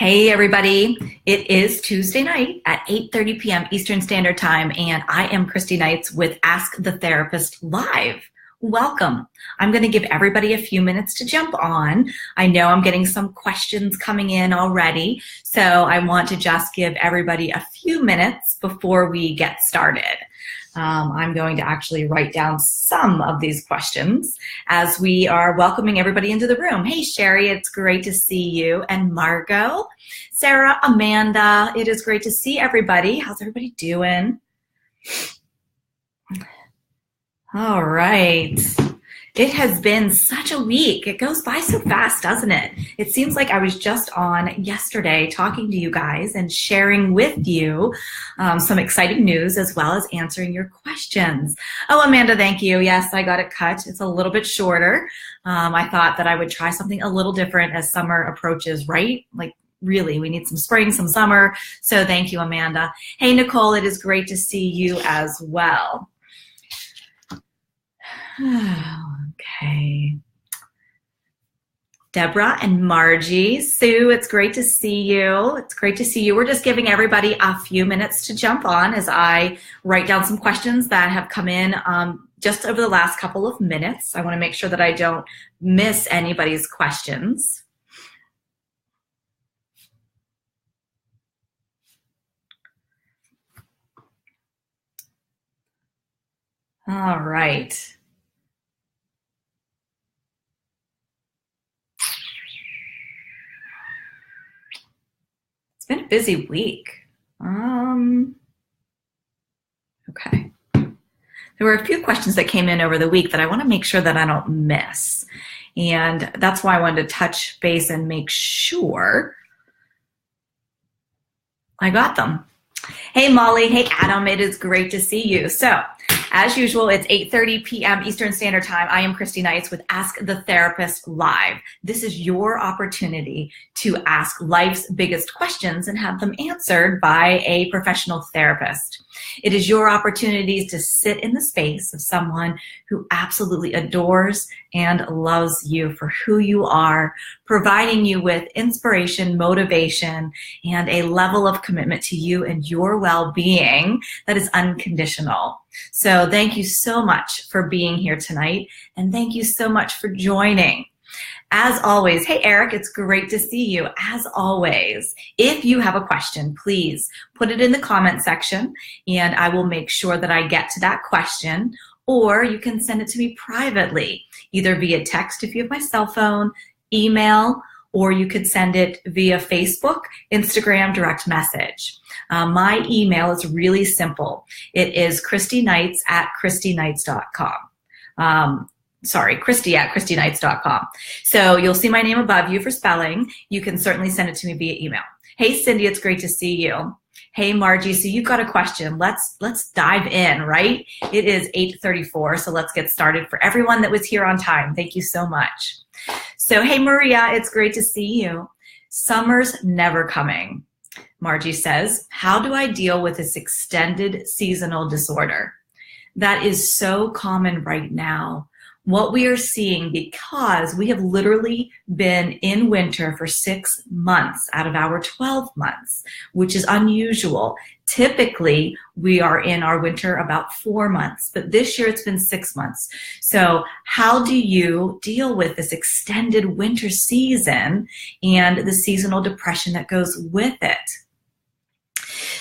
Hey everybody, it is Tuesday night at 8:30 p.m. Eastern Standard Time, and I am Christy Knights with Ask the Therapist Live. Welcome. I'm going to give everybody a few minutes to jump on. I know I'm getting some questions coming in already, so I want to just give everybody a few minutes before we get started. I'm going to actually write down some of these questions as we are welcoming everybody into the room. Hey, Sherry, it's great to see you. And Margot, Sarah, Amanda, it is great to see everybody. How's everybody doing? All right. It has been such a week. It goes by so fast, doesn't it? It seems like I was just on yesterday talking to you guys and sharing with you some exciting news as well as answering your questions. Oh, Amanda, thank you. Yes, I got it cut. It's a little bit shorter. I thought that I would try something a little different as summer approaches, right? Like, really, we need some spring, some summer. So thank you, Amanda. Hey, Nicole, it is great to see you as well. Okay. Deborah and Margie, Sue, it's great to see you. It's great to see you. We're just giving everybody a few minutes to jump on as I write down some questions that have come in just over the last couple of minutes. I want to make sure that I don't miss anybody's questions. All right. It's been a busy week. Okay. There were a few questions that came in over the week that I want to make sure that I don't miss. And that's why I wanted to touch base and make sure I got them. Hey, Molly. Hey, Adam. It is great to see you. So, as usual, it's 8:30 p.m. Eastern Standard Time. I am Christy Knights with Ask the Therapist Live. This is your opportunity to ask life's biggest questions and have them answered by a professional therapist. It is your opportunity to sit in the space of someone who absolutely adores and loves you for who you are, providing you with inspiration, motivation, and a level of commitment to you and your well-being that is unconditional. So thank you so much for being here tonight, and thank you so much for joining. As always, hey, Eric, it's great to see you. As always, if you have a question, please put it in the comment section, and I will make sure that I get to that question, or you can send it to me privately, either via text if you have my cell phone, email, or you could send it via Facebook, Instagram, direct message. My email is really simple. It is christyknights@christyknights.com. Christy@christyknights.com. So you'll see my name above you for spelling. You can certainly send it to me via email. Hey, Cindy, it's great to see you. Hey, Margie, so you've got a question. Let's dive in, right? It is 8:34, so let's get started. For everyone that was here on time, thank you so much. So, hey, Maria, it's great to see you. Summer's never coming. Margie says, how do I deal with this extended seasonal disorder? That is so common right now. What we are seeing, because we have literally been in winter for 6 months out of our 12 months, which is unusual. Typically, we are in our winter about 4 months, but this year it's been 6 months. So how do you deal with this extended winter season and the seasonal depression that goes with it?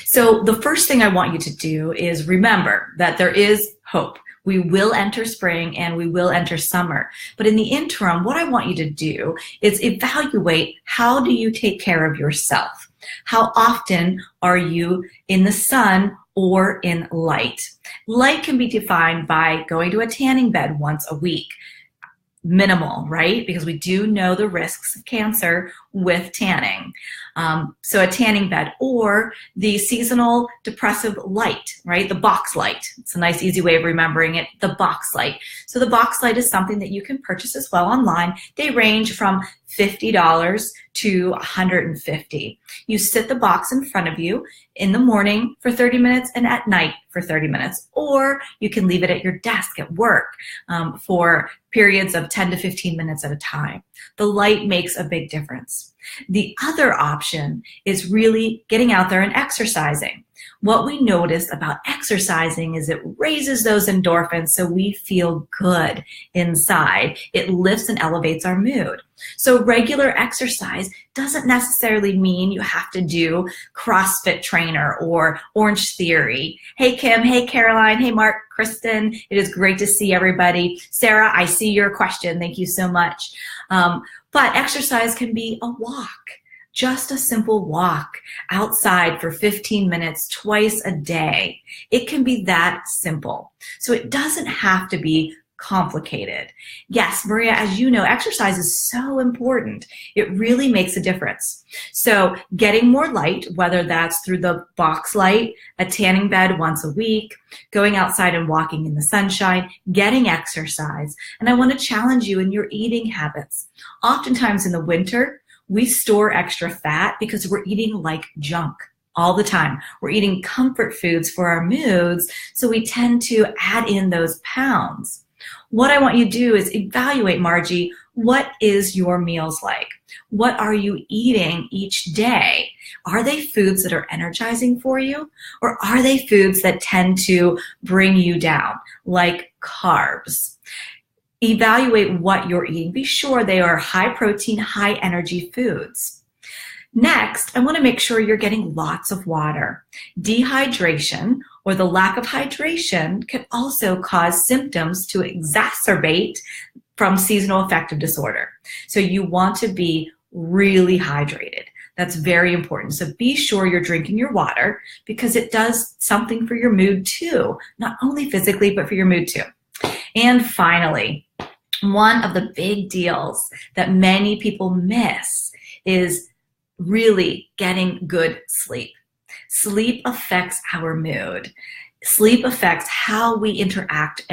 So the first thing I want you to do is remember that there is hope. We will enter spring and we will enter summer. But in the interim, what I want you to do is evaluate, how do you take care of yourself? How often are you in the sun or in light? Light can be defined by going to a tanning bed once a week. Minimal, right? Because we do know the risks of cancer with tanning. So a tanning bed, or the seasonal depressive light, right? The box light. It's a nice, easy way of remembering it, the box light. So the box light is something that you can purchase as well online. They range from $50 to $150. You sit the box in front of you in the morning for 30 minutes and at night for 30 minutes, or you can leave it at your desk at work for periods of 10 to 15 minutes at a time. The light makes a big difference. The other option is really getting out there and exercising. What we notice about exercising is it raises those endorphins so we feel good inside. It lifts and elevates our mood. So regular exercise doesn't necessarily mean you have to do CrossFit Trainer or Orange Theory. Hey, Kim. Hey, Caroline. Hey, Mark, Kristen. It is great to see everybody. Sarah, I see your question. Thank you so much. But exercise can be a walk. Just a simple walk outside for 15 minutes twice a day. It can be that simple. So it doesn't have to be complicated. Yes, Maria, as you know, exercise is so important. It really makes a difference. So getting more light, whether that's through the box light, a tanning bed once a week, going outside and walking in the sunshine, getting exercise. And I want to challenge you in your eating habits. Oftentimes in the winter, we store extra fat because we're eating like junk all the time. We're eating comfort foods for our moods, so we tend to add in those pounds. What I want you to do is evaluate, Margie, what is your meals like? What are you eating each day? Are they foods that are energizing for you? Or are they foods that tend to bring you down, like carbs? Evaluate what you're eating. Be sure they are high protein, high energy foods. Next, I want to make sure you're getting lots of water. Dehydration or the lack of hydration can also cause symptoms to exacerbate from seasonal affective disorder. So you want to be really hydrated. That's very important. So be sure you're drinking your water because it does something for your mood too, not only physically, but for your mood too. And finally, one of the big deals that many people miss is really getting good sleep. Sleep affects our mood. Sleep affects how we interact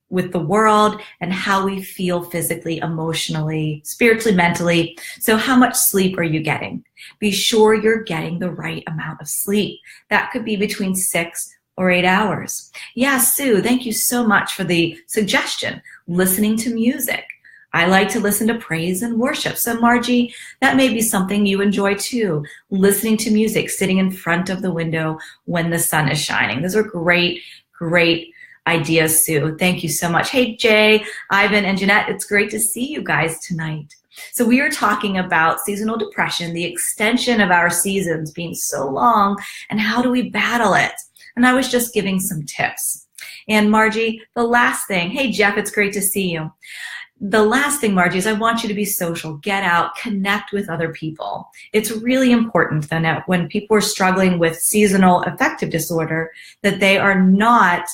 with the world and how we feel physically, emotionally, spiritually, mentally. So how much sleep are you getting? Be sure you're getting the right amount of sleep. That could be between 6 or 8 hours. Yeah, Sue, thank you so much for the suggestion. Listening to music. I like to listen to praise and worship. So Margie, that may be something you enjoy too. Listening to music, sitting in front of the window when the sun is shining. Those are great, great ideas, Sue. Thank you so much. Hey, Jay, Ivan, and Jeanette, it's great to see you guys tonight. So we are talking about seasonal depression, the extension of our seasons being so long, and how do we battle it? And I was just giving some tips. And Margie, the last thing, hey, Jeff, it's great to see you. The last thing, Margie, is I want you to be social, get out, connect with other people. It's really important that when people are struggling with seasonal affective disorder, that they are not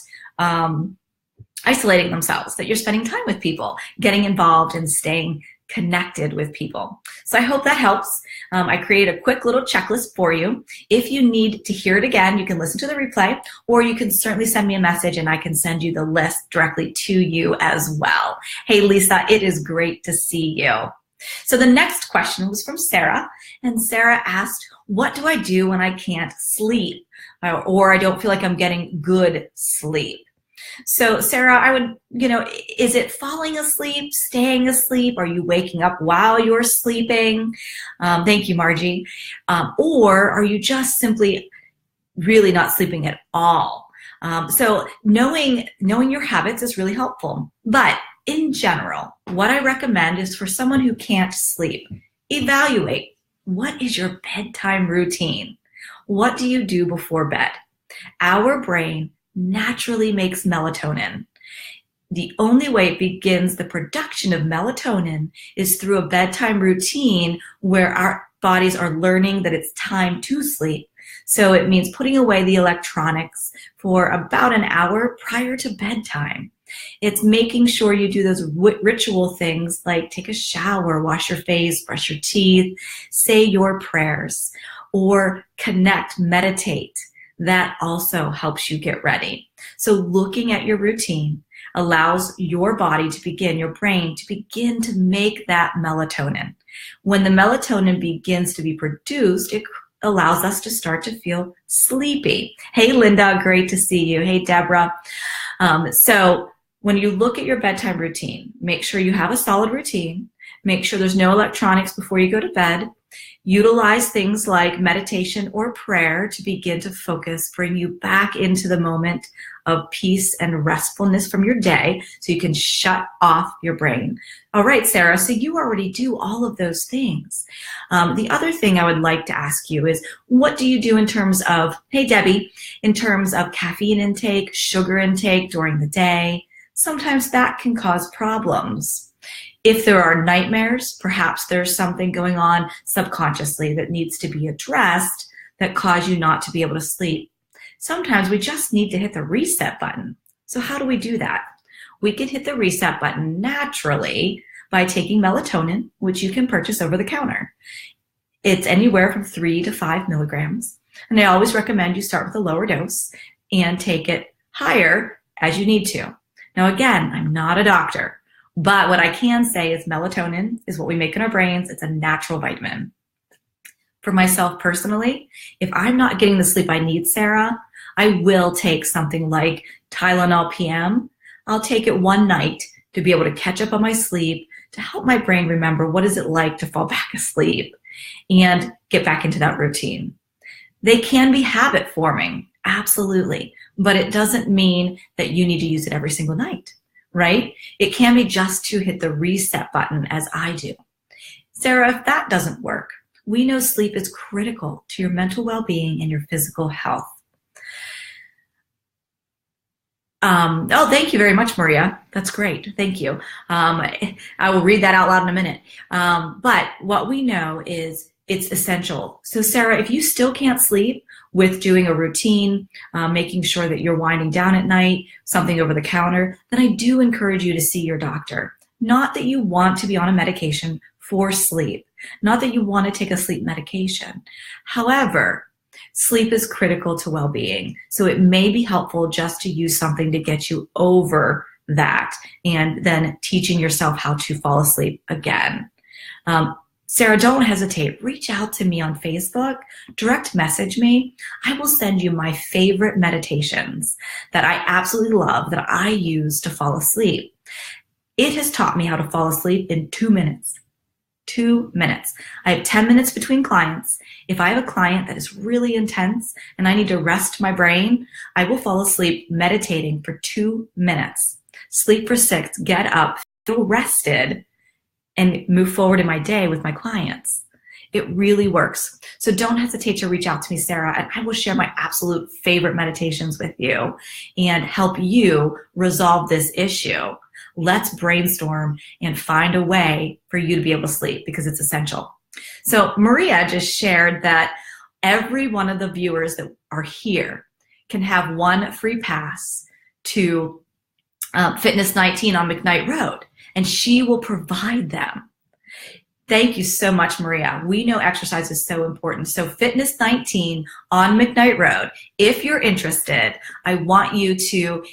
isolating themselves, that you're spending time with people, getting involved and staying connected with people. So I hope that helps. I create a quick little checklist for you. If you need to hear it again, you can listen to the replay, or you can certainly send me a message and I can send you the list directly to you as well. Hey, Lisa, it is great to see you. So the next question was from Sarah, and Sarah asked, what do I do when I can't sleep or I don't feel like I'm getting good sleep? So Sarah, I would, is it falling asleep, staying asleep? Are you waking up while you're sleeping? Thank you, Margie. Or are you just simply really not sleeping at all? So knowing your habits is really helpful. But in general, what I recommend is for someone who can't sleep, evaluate what is your bedtime routine? What do you do before bed? Our brain naturally makes melatonin. The only way it begins the production of melatonin is through a bedtime routine where our bodies are learning that it's time to sleep. So it means putting away the electronics for about an hour prior to bedtime. It's making sure you do those ritual things like take a shower, wash your face, brush your teeth, say your prayers, or connect, meditate. That also helps you get ready. So looking at your routine allows your body to begin, your brain to begin to make that melatonin. When the melatonin begins to be produced, it allows us to start to feel sleepy. Hey, Linda, great to see you. Hey, Deborah. So when you look at your bedtime routine, make sure you have a solid routine. Make sure there's no electronics before you go to bed. Utilize things like meditation or prayer to begin to focus, bring you back into the moment of peace and restfulness from your day so you can shut off your brain. All right, Sarah, so you already do all of those things. The other thing I would like to ask you is, what do you do in terms of, hey, Debbie, in terms of caffeine intake, sugar intake during the day? Sometimes that can cause problems. If there are nightmares, perhaps there's something going on subconsciously that needs to be addressed that cause you not to be able to sleep. Sometimes we just need to hit the reset button. So how do we do that? We can hit the reset button naturally by taking melatonin, which you can purchase over the counter. It's anywhere from 3 to 5 milligrams. And I always recommend you start with a lower dose and take it higher as you need to. Now, again, I'm not a doctor. But what I can say is melatonin is what we make in our brains. It's a natural vitamin. For myself personally, if I'm not getting the sleep I need, Sarah, I will take something like Tylenol PM. I'll take it one night to be able to catch up on my sleep, to help my brain remember what is it like to fall back asleep and get back into that routine. They can be habit forming, absolutely, but it doesn't mean that you need to use it every single night. Right? It can be just to hit the reset button as I do. Sarah, if that doesn't work, we know sleep is critical to your mental well-being and your physical health. Thank you very much, Maria. That's great. Thank you. I will read that out loud in a minute. But what we know is it's essential. So Sarah, if you still can't sleep with doing a routine, making sure that you're winding down at night, something over the counter, then I do encourage you to see your doctor. Not that you want to be on a medication for sleep, not that you want to take a sleep medication. However, sleep is critical to well-being. So it may be helpful just to use something to get you over that and then teaching yourself how to fall asleep again. Sarah, don't hesitate. Reach out to me on Facebook, direct message me. I will send you my favorite meditations that I absolutely love that I use to fall asleep. It has taught me how to fall asleep in 2 minutes. 2 minutes. I have 10 minutes between clients. If I have a client that is really intense and I need to rest my brain, I will fall asleep meditating for 2 minutes. Sleep for 6, get up, feel rested, and move forward in my day with my clients. It really works. So don't hesitate to reach out to me, Sarah, and I will share my absolute favorite meditations with you and help you resolve this issue. Let's brainstorm and find a way for you to be able to sleep because it's essential. So Maria just shared that every one of the viewers that are here can have one free pass to Fitness 19 on McKnight Road, and she will provide them. Thank you so much, Maria. We know exercise is so important. So Fitness 19 on McKnight Road, if you're interested, I want you to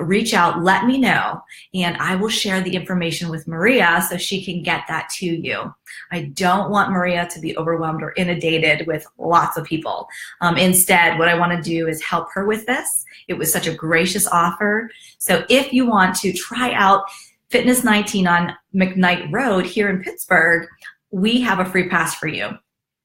reach out, let me know, and I will share the information with Maria so she can get that to you. I don't want Maria to be overwhelmed or inundated with lots of people. Instead, what I want to do is help her with this. It was such a gracious offer. So if you want to try out Fitness 19 on McKnight Road here in Pittsburgh, we have a free pass for you.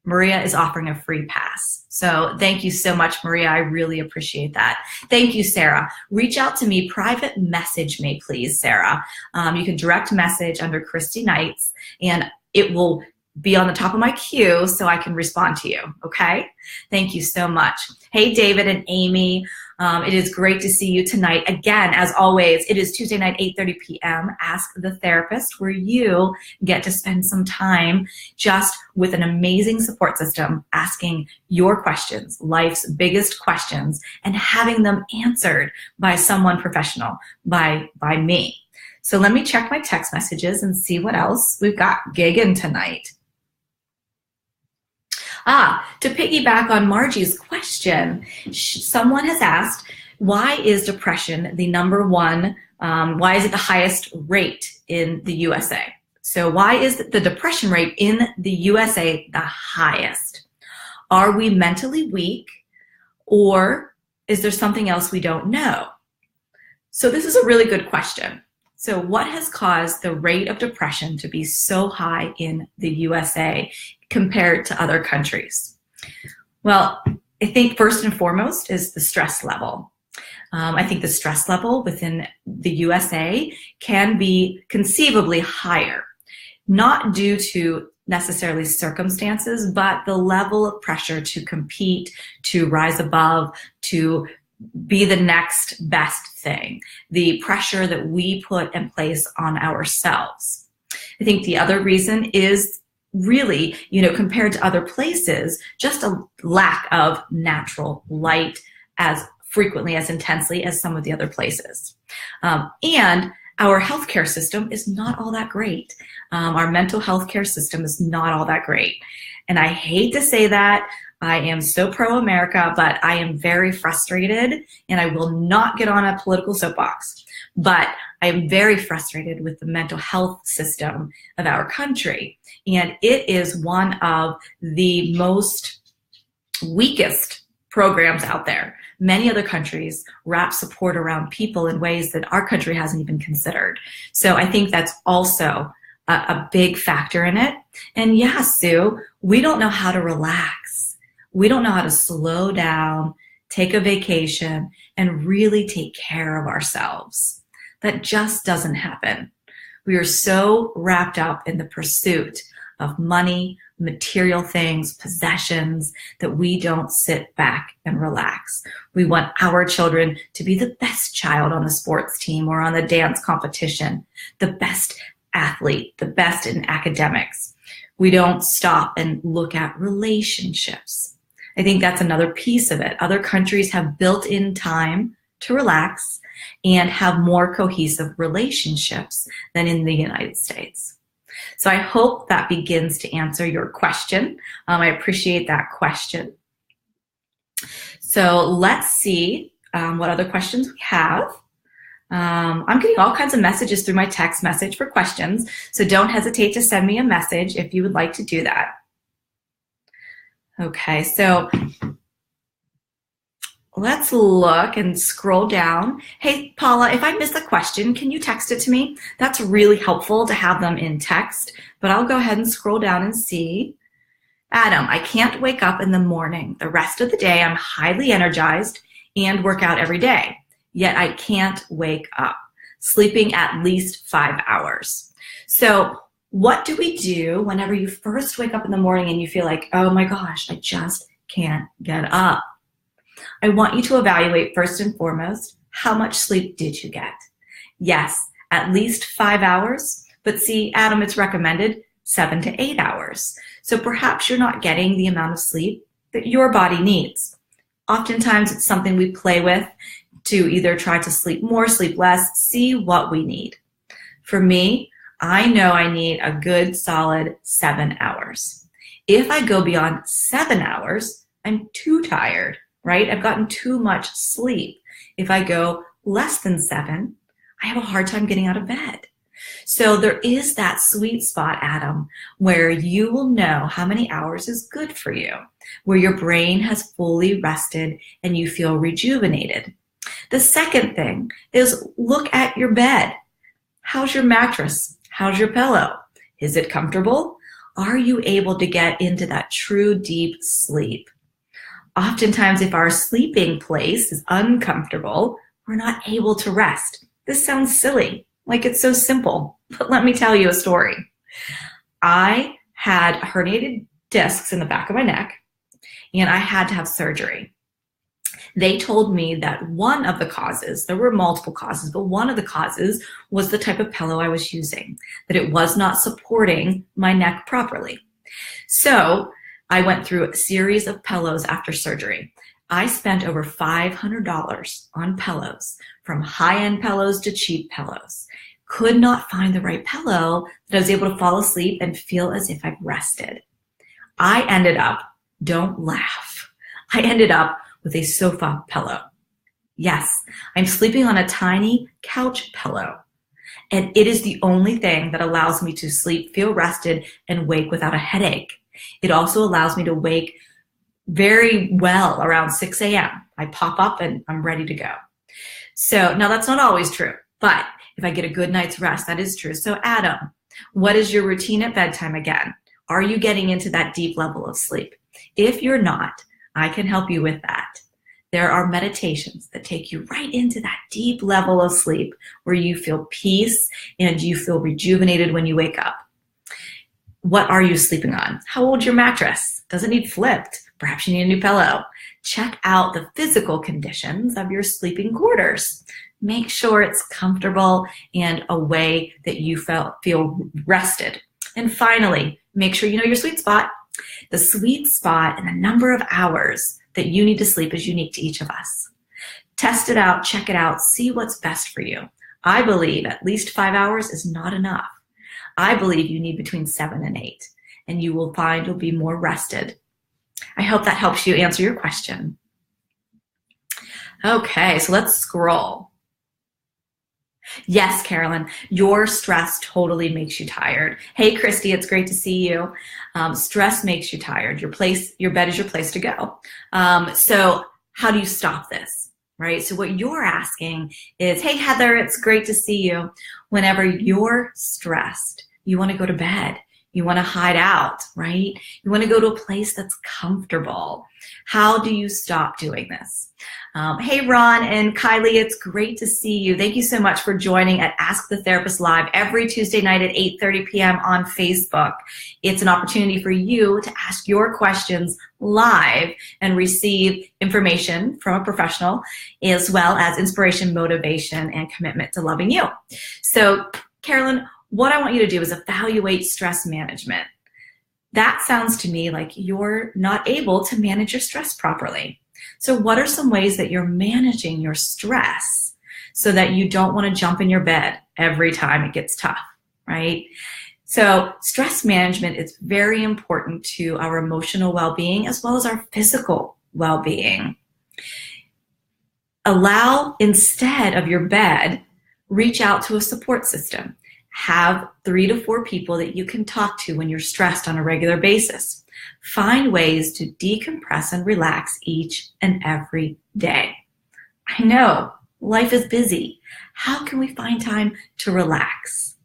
Maria is offering a free pass. So thank you so much, Maria. I really appreciate that. Thank you, Sarah. Reach out to me, private message me, please, Sarah. You can direct message under Christy Knights, and it will be on the top of my queue so I can respond to you, okay? Thank you so much. Hey, David and Amy. It is great to see you tonight. Again, as always, it is Tuesday night, 8:30 p.m. Ask the Therapist, where you get to spend some time just with an amazing support system, asking your questions, life's biggest questions, and having them answered by someone professional, by me. So let me check my text messages and see what else we've got gigging tonight. To piggyback on Margie's question, someone has asked, why is depression the number one, why is it the highest rate in the USA? So why is the depression rate in the USA the highest? Are we mentally weak, or is there something else we don't know? So this is a really good question. So what has caused the rate of depression to be so high in the USA? compared to other countries? Well, I think first and foremost is the stress level. I think the stress level within the USA can be conceivably higher, not due to necessarily circumstances, but the level of pressure to compete, to rise above, to be the next best thing, the pressure that we put in place on ourselves. I think the other reason is really, compared to other places, just a lack of natural light as frequently, as intensely as some of the other places. And our healthcare system is not all that great. Our mental health care system is not all that great. And I hate to say that. I am so pro-America, but I am very frustrated, and I will not get on a political soapbox. But I am very frustrated with the mental health system of our country. And it is one of the most weakest programs out there. Many other countries wrap support around people in ways that our country hasn't even considered. So I think that's also a big factor in it. And yeah, Sue, we don't know how to relax. We don't know how to slow down, take a vacation, and really take care of ourselves. That just doesn't happen. We are so wrapped up in the pursuit of money, material things, possessions, that we don't sit back and relax. We want our children to be the best child on the sports team or on the dance competition, the best athlete, the best in academics. We don't stop and look at relationships. I think that's another piece of it. Other countries have built-in time to relax and have more cohesive relationships than in the United States. So I hope that begins to answer your question. I appreciate that question. So let's see what other questions we have. I'm getting all kinds of messages through my text message for questions, so don't hesitate to send me a message if you would like to do that. Okay, so let's look and scroll down. Hey, Paula, if I miss a question, can you text it to me? That's really helpful to have them in text, but I'll go ahead and scroll down and see. Adam, I can't wake up in the morning. The rest of the day, I'm highly energized and work out every day, yet I can't wake up, sleeping at least 5 hours. So what do we do whenever you first wake up in the morning and you feel like, oh my gosh, I just can't get up? I want you to evaluate first and foremost, how much sleep did you get? Yes, at least 5 hours, but see, Adam, it's recommended 7 to 8 hours. So perhaps you're not getting the amount of sleep that your body needs. Oftentimes it's something we play with to either try to sleep more, sleep less, see what we need. For me, I know I need a good solid 7 hours. If I go beyond 7 hours, I'm too tired, right? I've gotten too much sleep. If I go less than 7, I have a hard time getting out of bed. So there is that sweet spot, Adam, where you will know how many hours is good for you, where your brain has fully rested and you feel rejuvenated. The second thing is look at your bed. How's your mattress? How's your pillow? Is it comfortable? Are you able to get into that true deep sleep? Oftentimes, if our sleeping place is uncomfortable, we're not able to rest. This sounds silly, like it's so simple, but let me tell you a story. I had herniated discs in the back of my neck, and I had to have surgery. They told me that one of the causes, there were multiple causes, but one of the causes was the type of pillow I was using, that it was not supporting my neck properly. So I went through a series of pillows after surgery. I spent over $500 on pillows, from high-end pillows to cheap pillows. Could not find the right pillow that I was able to fall asleep and feel as if I've rested. I ended up, don't laugh, I ended up with a sofa pillow. Yes, I'm sleeping on a tiny couch pillow, and it is the only thing that allows me to sleep, feel rested, and wake without a headache. It also allows me to wake very well around 6 a.m. I pop up and I'm ready to go. So now that's not always true, but if I get a good night's rest, that is true. So Adam, what is your routine at bedtime again? Are you getting into that deep level of sleep? If you're not, I can help you with that. There are meditations that take you right into that deep level of sleep where you feel peace and you feel rejuvenated when you wake up. What are you sleeping on? How old's your mattress? Does it need flipped? Perhaps you need a new pillow. Check out the physical conditions of your sleeping quarters. Make sure it's comfortable and a way that you feel rested. And finally, make sure you know your sweet spot. The sweet spot and the number of hours that you need to sleep is unique to each of us. Test it out, check it out, see what's best for you. I believe at least 5 hours is not enough. I believe you need between 7 and 8, and you will find you'll be more rested. I hope that helps you answer your question. Okay, so let's scroll. Yes, Carolyn, your stress totally makes you tired. Hey, Christy, it's great to see you. Stress makes you tired. Your bed is your place to go. So how do you stop this, right? So what you're asking is, hey, Heather, it's great to see you. Whenever you're stressed, you want to go to bed. You want to hide out, right? You want to go to a place that's comfortable. How do you stop doing this? Hey, Ron and Kylie, it's great to see you. Thank you so much for joining at Ask the Therapist Live every Tuesday night at 8:30 p.m. on Facebook. It's an opportunity for you to ask your questions live and receive information from a professional, as well as inspiration, motivation, and commitment to loving you. So, Carolyn, what I want you to do is evaluate stress management. That sounds to me like you're not able to manage your stress properly. So what are some ways that you're managing your stress so that you don't want to jump in your bed every time it gets tough, right? So stress management is very important to our emotional well-being as well as our physical well-being. Allow, instead of your bed, reach out to a support system. Have 3 to 4 people that you can talk to when you're stressed on a regular basis. Find ways to decompress and relax each and every day. I know, life is busy. How can we find time to relax?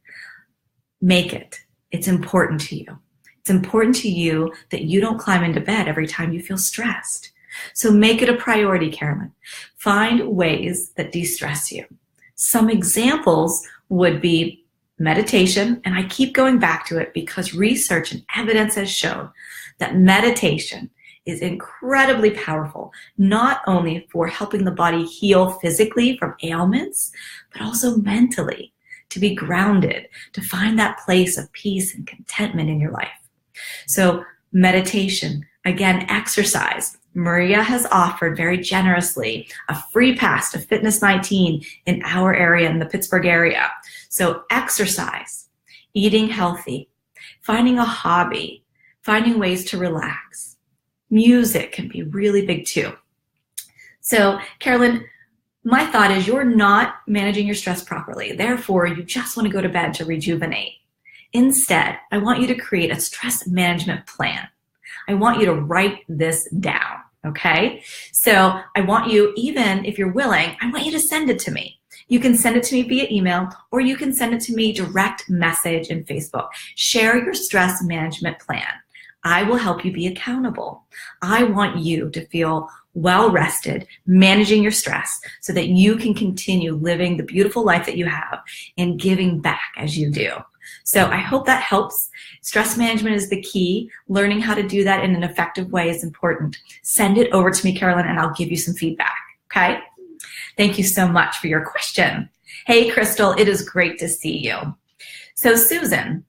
Make it. It's important to you. It's important to you that you don't climb into bed every time you feel stressed. So make it a priority, Carolyn. Find ways that de-stress you. Some examples would be meditation, and I keep going back to it because research and evidence has shown that meditation is incredibly powerful, not only for helping the body heal physically from ailments, but also mentally, to be grounded, to find that place of peace and contentment in your life. So meditation, again, exercise. Maria has offered very generously a free pass to Fitness 19 in our area, in the Pittsburgh area. So exercise, eating healthy, finding a hobby, finding ways to relax. Music can be really big too. So Carolyn, my thought is you're not managing your stress properly. Therefore, you just want to go to bed to rejuvenate. Instead, I want you to create a stress management plan. I want you to write this down, okay? So I want you, even if you're willing, I want you to send it to me. You can send it to me via email, or you can send it to me direct message in Facebook. Share your stress management plan. I will help you be accountable. I want you to feel well rested, managing your stress so that you can continue living the beautiful life that you have and giving back as you do. So I hope that helps. Stress management is the key. Learning how to do that in an effective way is important. Send it over to me, Carolyn, and I'll give you some feedback, okay? Thank you so much for your question. Hey, Crystal, it is great to see you. So Susan,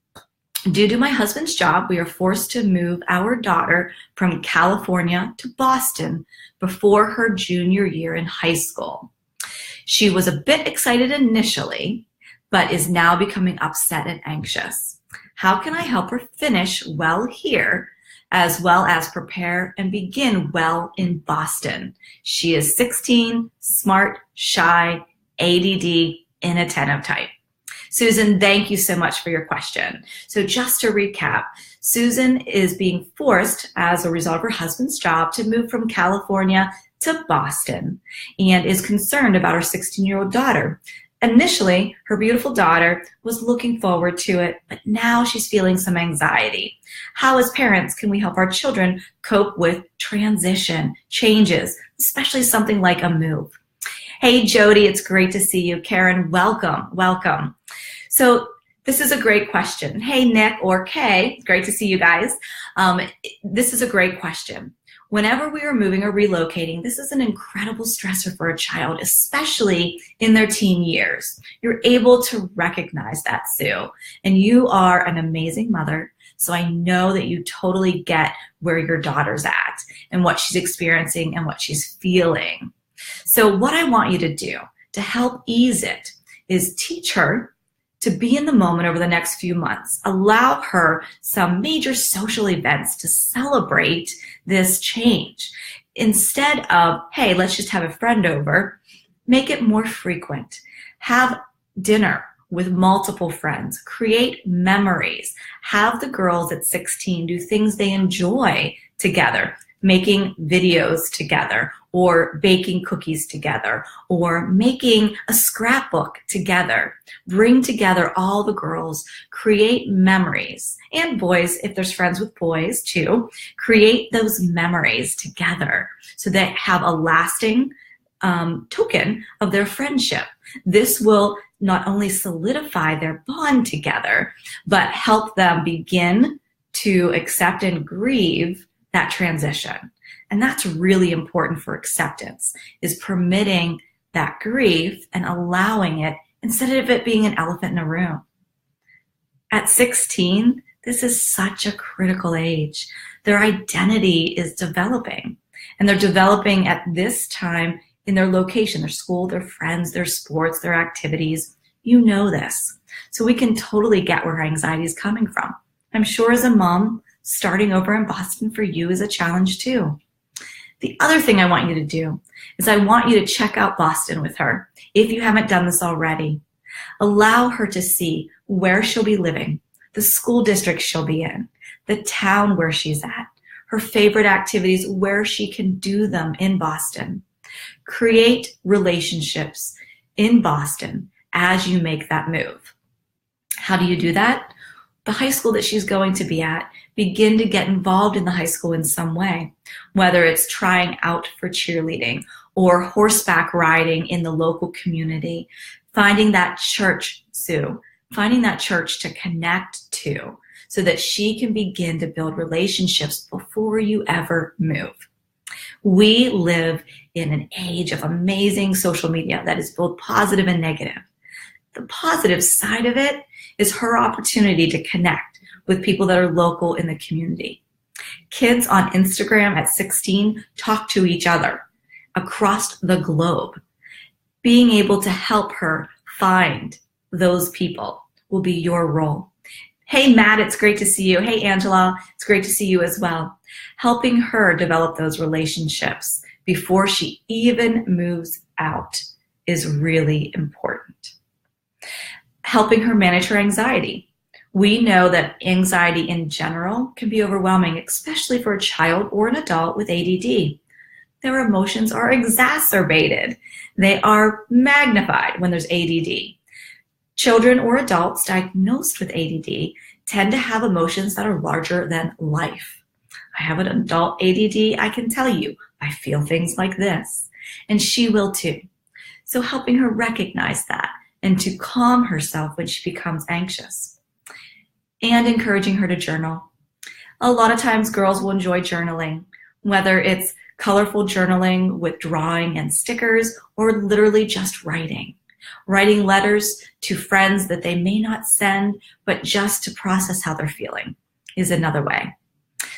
due to my husband's job, we are forced to move our daughter from California to Boston before her junior year in high school. She was a bit excited initially, but is now becoming upset and anxious. How can I help her finish well here, as well as prepare and begin well in Boston? She is 16, smart, shy, ADD, inattentive type. Susan, thank you so much for your question. So just to recap, Susan is being forced as a result of her husband's job to move from California to Boston and is concerned about her 16-year-old daughter, Initially, her beautiful daughter was looking forward to it, but now she's feeling some anxiety. How, as parents, can we help our children cope with transition, changes, especially something like a move? Hey, Jody, it's great to see you. Karen, welcome, welcome. So this is a great question. Hey, Nick or Kay, great to see you guys. This is a great question. Whenever we are moving or relocating, this is an incredible stressor for a child, especially in their teen years. You're able to recognize that, Sue, and you are an amazing mother. So I know that you totally get where your daughter's at and what she's experiencing and what she's feeling. So what I want you to do to help ease it is teach her to be in the moment over the next few months. Allow her some major social events to celebrate this change. Instead of, hey, let's just have a friend over, make it more frequent. Have dinner with multiple friends. Create memories. Have the girls at 16 do things they enjoy together. Making videos together, or baking cookies together, or making a scrapbook together. Bring together all the girls, create memories, and boys, if there's friends with boys too, create those memories together so they have a lasting token of their friendship. This will not only solidify their bond together, but help them begin to accept and grieve that transition. And that's really important for acceptance, is permitting that grief and allowing it instead of it being an elephant in a room. At 16, this is such a critical age. Their identity is developing, and they're developing at this time in their location, their school, their friends, their sports, their activities. You know this. So we can totally get where her anxiety is coming from. I'm sure as a mom, starting over in Boston for you is a challenge too. The other thing I want you to do is I want you to check out Boston with her if you haven't done this already. Allow her to see where she'll be living, the school district she'll be in, the town where she's at, her favorite activities, where she can do them in Boston. Create relationships in Boston as you make that move. How do you do that? The high school that she's going to be at, begin to get involved in the high school in some way, whether it's trying out for cheerleading or horseback riding in the local community, finding that church, Sue, finding that church to connect to so that she can begin to build relationships before you ever move. We live in an age of amazing social media that is both positive and negative. The positive side of it is her opportunity to connect with people that are local in the community. Kids on Instagram at 16 talk to each other across the globe. Being able to help her find those people will be your role. Hey, Matt, it's great to see you. Hey, Angela, it's great to see you as well. Helping her develop those relationships before she even moves out is really important. Helping her manage her anxiety. We know that anxiety in general can be overwhelming, especially for a child or an adult with ADD. Their emotions are exacerbated. They are magnified when there's ADD. Children or adults diagnosed with ADD tend to have emotions that are larger than life. I have an adult ADD, I can tell you, I feel things like this, and she will too. So helping her recognize that and to calm herself when she becomes anxious. And encouraging her to journal. A lot of times girls will enjoy journaling, whether it's colorful journaling with drawing and stickers or literally just writing. Writing letters to friends that they may not send, but just to process how they're feeling is another way.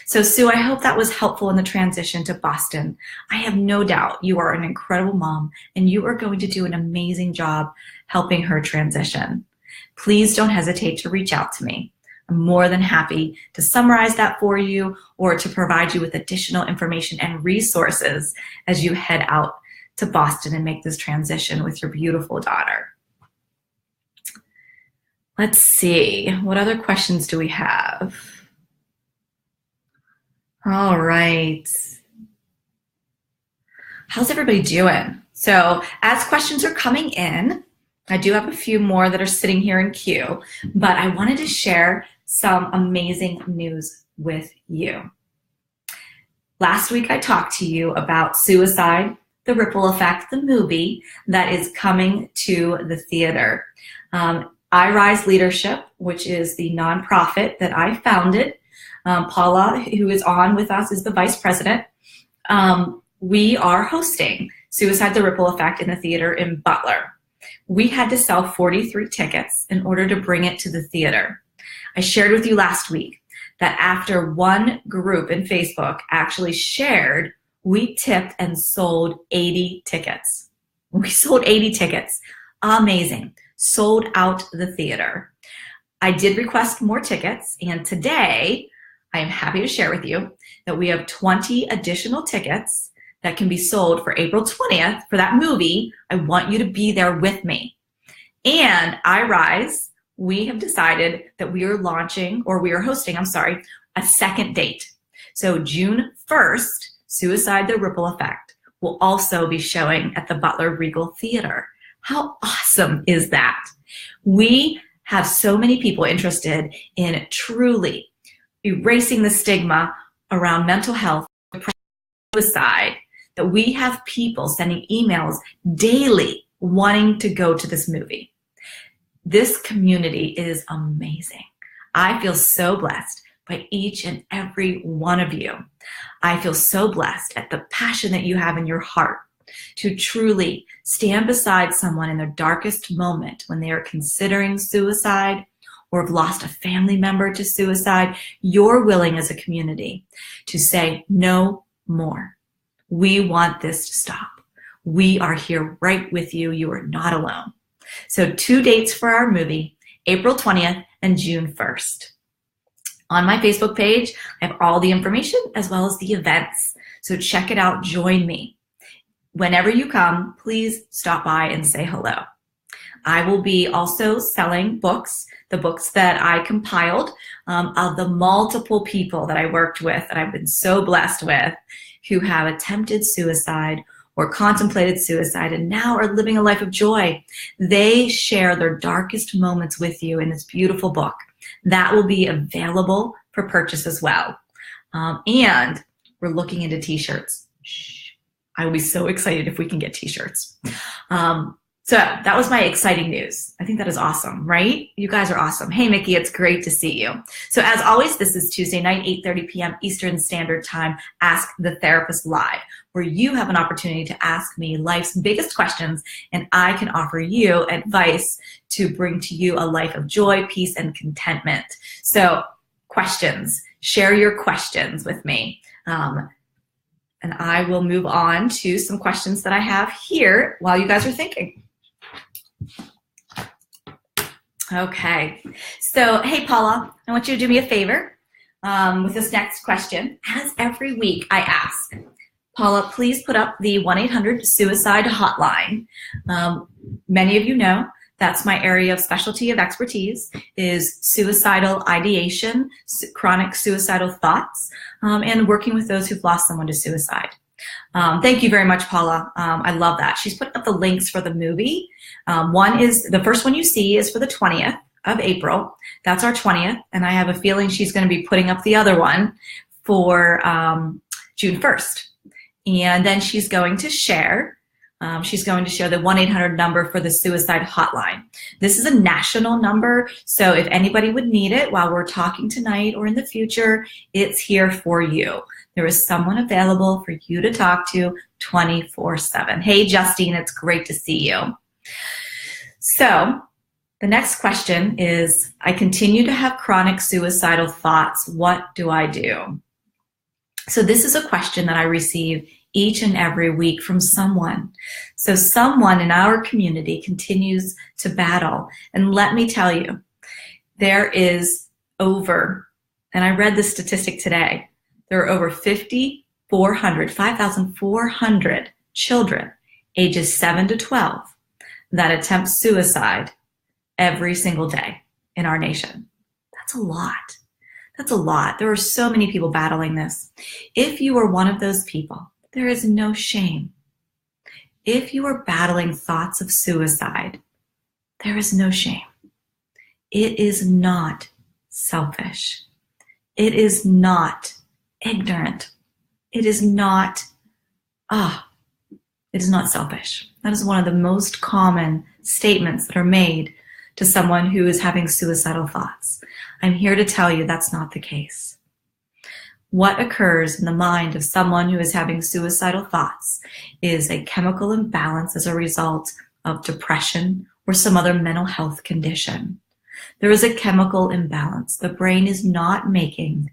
So Sue, I hope that was helpful in the transition to Boston. I have no doubt you are an incredible mom and you are going to do an amazing job helping her transition. Please don't hesitate to reach out to me. I'm more than happy to summarize that for you or to provide you with additional information and resources as you head out to Boston and make this transition with your beautiful daughter. Let's see, what other questions do we have? All right. How's everybody doing? So as questions are coming in, I do have a few more that are sitting here in queue, but I wanted to share some amazing news with you. Last week, I talked to you about Suicide, the Ripple Effect, the movie that is coming to the theater. I Rise Leadership, which is the nonprofit that I founded. Paula, who is on with us, is the vice president. We are hosting Suicide, the Ripple Effect in the theater in Butler. We had to sell 43 tickets in order to bring it to the theater. I shared with you last week that after one group in Facebook actually shared, we tipped and sold 80 tickets. We sold 80 tickets. Amazing. Sold out the theater. I did request more tickets, and today I am happy to share with you that we have 20 additional tickets that can be sold for April 20th for that movie. I want you to be there with me. And I Rise, we have decided that we are hosting, a second date. So June 1st, Suicide, the Ripple Effect will also be showing at the Butler Regal Theater. How awesome is that? We have so many people interested in truly erasing the stigma around mental health, suicide, that we have people sending emails daily wanting to go to this movie. This community is amazing. I feel so blessed by each and every one of you. I feel so blessed at the passion that you have in your heart to truly stand beside someone in their darkest moment when they are considering suicide or have lost a family member to suicide. You're willing as a community to say no more. We want this to stop. We are here right with you. You are not alone. So 2 dates for our movie, April 20th and June 1st. On my Facebook page, I have all the information as well as the events. So check it out. Join me. Whenever you come, please stop by and say hello. I will be also selling books, the books that I compiled of the multiple people that I worked with that I've been so blessed with who have attempted suicide or contemplated suicide and now are living a life of joy. They share their darkest moments with you in this beautiful book. That will be available for purchase as well. And we're looking into t-shirts. I will be so excited if we can get t-shirts. So that was my exciting news. I think that is awesome, right? You guys are awesome. Hey, Mickey, it's great to see you. So as always, this is Tuesday night, 8:30 p.m. Eastern Standard Time, Ask the Therapist Live, where you have an opportunity to ask me life's biggest questions, and I can offer you advice to bring to you a life of joy, peace, and contentment. So questions, share your questions with me. And I will move on to some questions that I have here while you guys are thinking. Okay, so hey Paula, I want you to do me a favor with this next question. As every week I ask, Paula, please put up the 1-800-SUICIDE hotline. Many of you know that's my area of specialty of expertise is suicidal ideation, chronic suicidal thoughts, and working with those who've lost someone to suicide. Thank you very much, Paula. I love that. She's putting up the links for the movie. The first one you see is for the 20th of April. That's our 20th. And I have a feeling she's going to be putting up the other one for June 1st. And then she's going to share the 1-800 number for the suicide hotline. This is a national number, so if anybody would need it while we're talking tonight or in the future, it's here for you. There is someone available for you to talk to 24/7. Hey, Justine, it's great to see you. So the next question is, I continue to have chronic suicidal thoughts. What do I do? So this is a question that I receive each and every week from someone. So someone in our community continues to battle. And let me tell you, there is and I read this statistic today, there are over 5,400 children ages 7 to 12 that attempt suicide every single day in our nation. That's a lot. That's a lot. There are so many people battling this. If you are one of those people, there is no shame. If you are battling thoughts of suicide, There is no shame. It is not selfish. It is not ignorant. It is not, it is not selfish. That is one of the most common statements that are made to someone who is having suicidal thoughts. I'm here to tell you that's not the case. What occurs in the mind of someone who is having suicidal thoughts is a chemical imbalance as a result of depression or some other mental health condition. There is a chemical imbalance. The brain is not making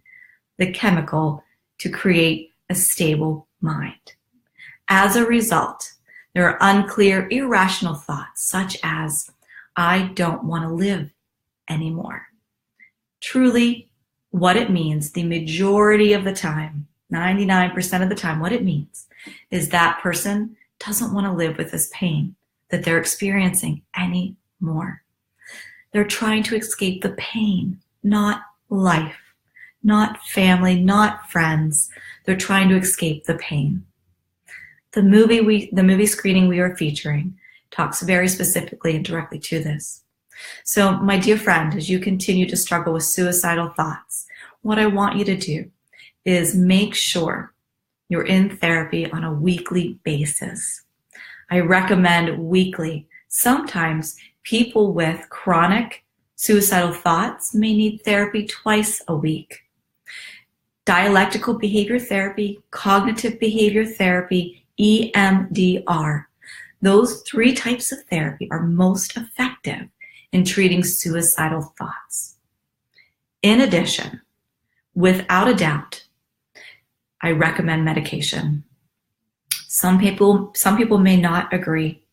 the chemical to create a stable mind. As a result, there are unclear, irrational thoughts such as, I don't want to live anymore. Truly, what it means, the majority of the time, 99% of the time, what it means is that person doesn't want to live with this pain that they're experiencing anymore. They're trying to escape the pain, not life, not family, not friends. They're trying to escape the pain. The movie screening we are featuring talks very specifically and directly to this. So, my dear friend, as you continue to struggle with suicidal thoughts, what I want you to do is make sure you're in therapy on a weekly basis. I recommend weekly. Sometimes people with chronic suicidal thoughts may need therapy twice a week. Dialectical behavior therapy, cognitive behavior therapy, EMDR. Those 3 types of therapy are most effective in treating suicidal thoughts. In addition, without a doubt, I recommend medication. Some people may not agree,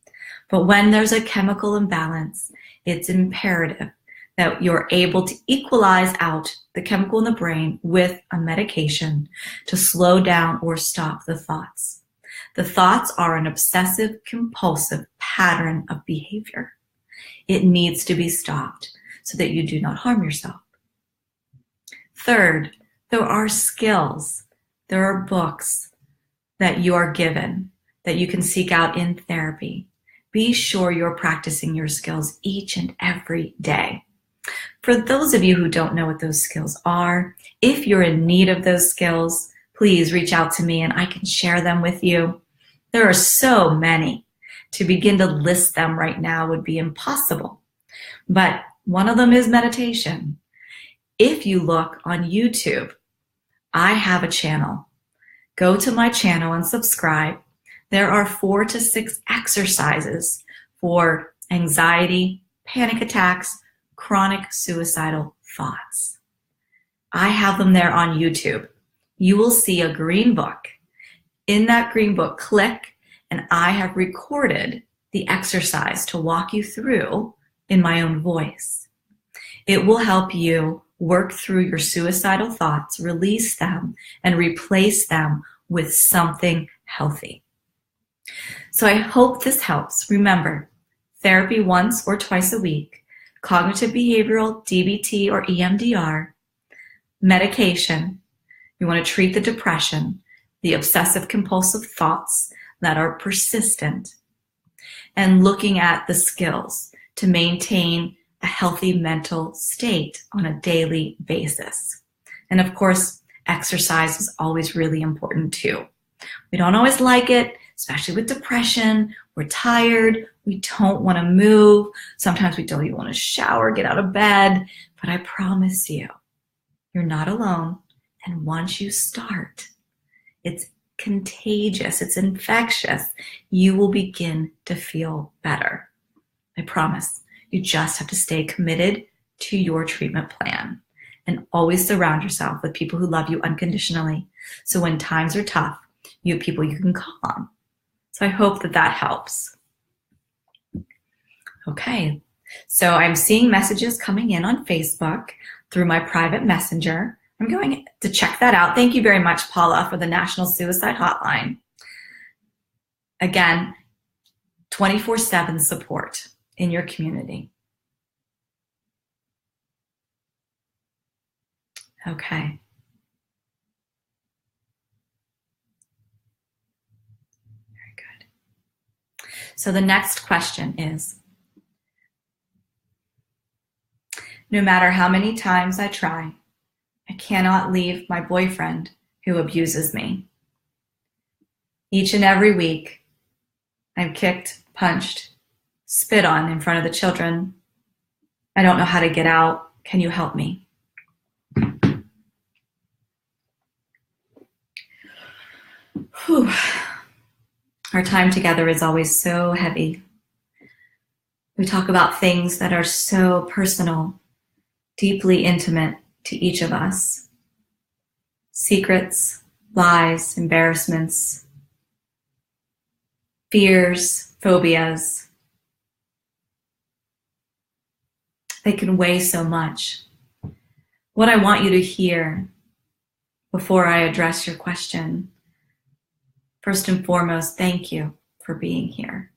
but when there's a chemical imbalance, it's imperative that you're able to equalize out the chemical in the brain with a medication to slow down or stop the thoughts. The thoughts are an obsessive compulsive pattern of behavior. It needs to be stopped so that you do not harm yourself. Third, there are skills, there are books that you are given that you can seek out in therapy. Be sure you're practicing your skills each and every day. For those of you who don't know what those skills are, if you're in need of those skills, please reach out to me and I can share them with you. There are so many. To begin to list them right now would be impossible. But one of them is meditation. If you look on YouTube, I have a channel. Go to my channel and subscribe. There are 4 to 6 exercises for anxiety, panic attacks, chronic suicidal thoughts. I have them there on YouTube. You will see a green book. In that green book, click, and I have recorded the exercise to walk you through in my own voice. It will help you work through your suicidal thoughts, release them, and replace them with something healthy. So I hope this helps. Remember, therapy once or twice a week, cognitive behavioral, DBT or EMDR, medication. You want to treat the depression, the obsessive compulsive thoughts that are persistent, and looking at the skills to maintain a healthy mental state on a daily basis. And of course, exercise is always really important too. We don't always like it, especially with depression. We're tired. We don't want to move. Sometimes we don't even want to shower, get out of bed. But I promise you, you're not alone. And once you start, it's contagious. It's infectious. You will begin to feel better. I promise. You just have to stay committed to your treatment plan and always surround yourself with people who love you unconditionally. So when times are tough, you have people you can call on. So I hope that helps. Okay, so I'm seeing messages coming in on Facebook through my private messenger. I'm going to check that out. Thank you very much, Paula, for the National Suicide Hotline. Again, 24/7 support in your community. Okay. Very good. So the next question is, No matter how many times I try, I cannot leave my boyfriend who abuses me. Each and every week, I'm kicked, punched, spit on in front of the children. I don't know how to get out. Can you help me? Whew. Our time together is always so heavy. We talk about things that are so personal, deeply intimate to each of us. Secrets, lies, embarrassments, fears, phobias. They can weigh so much. What I want you to hear before I address your question, first and foremost, thank you for being here.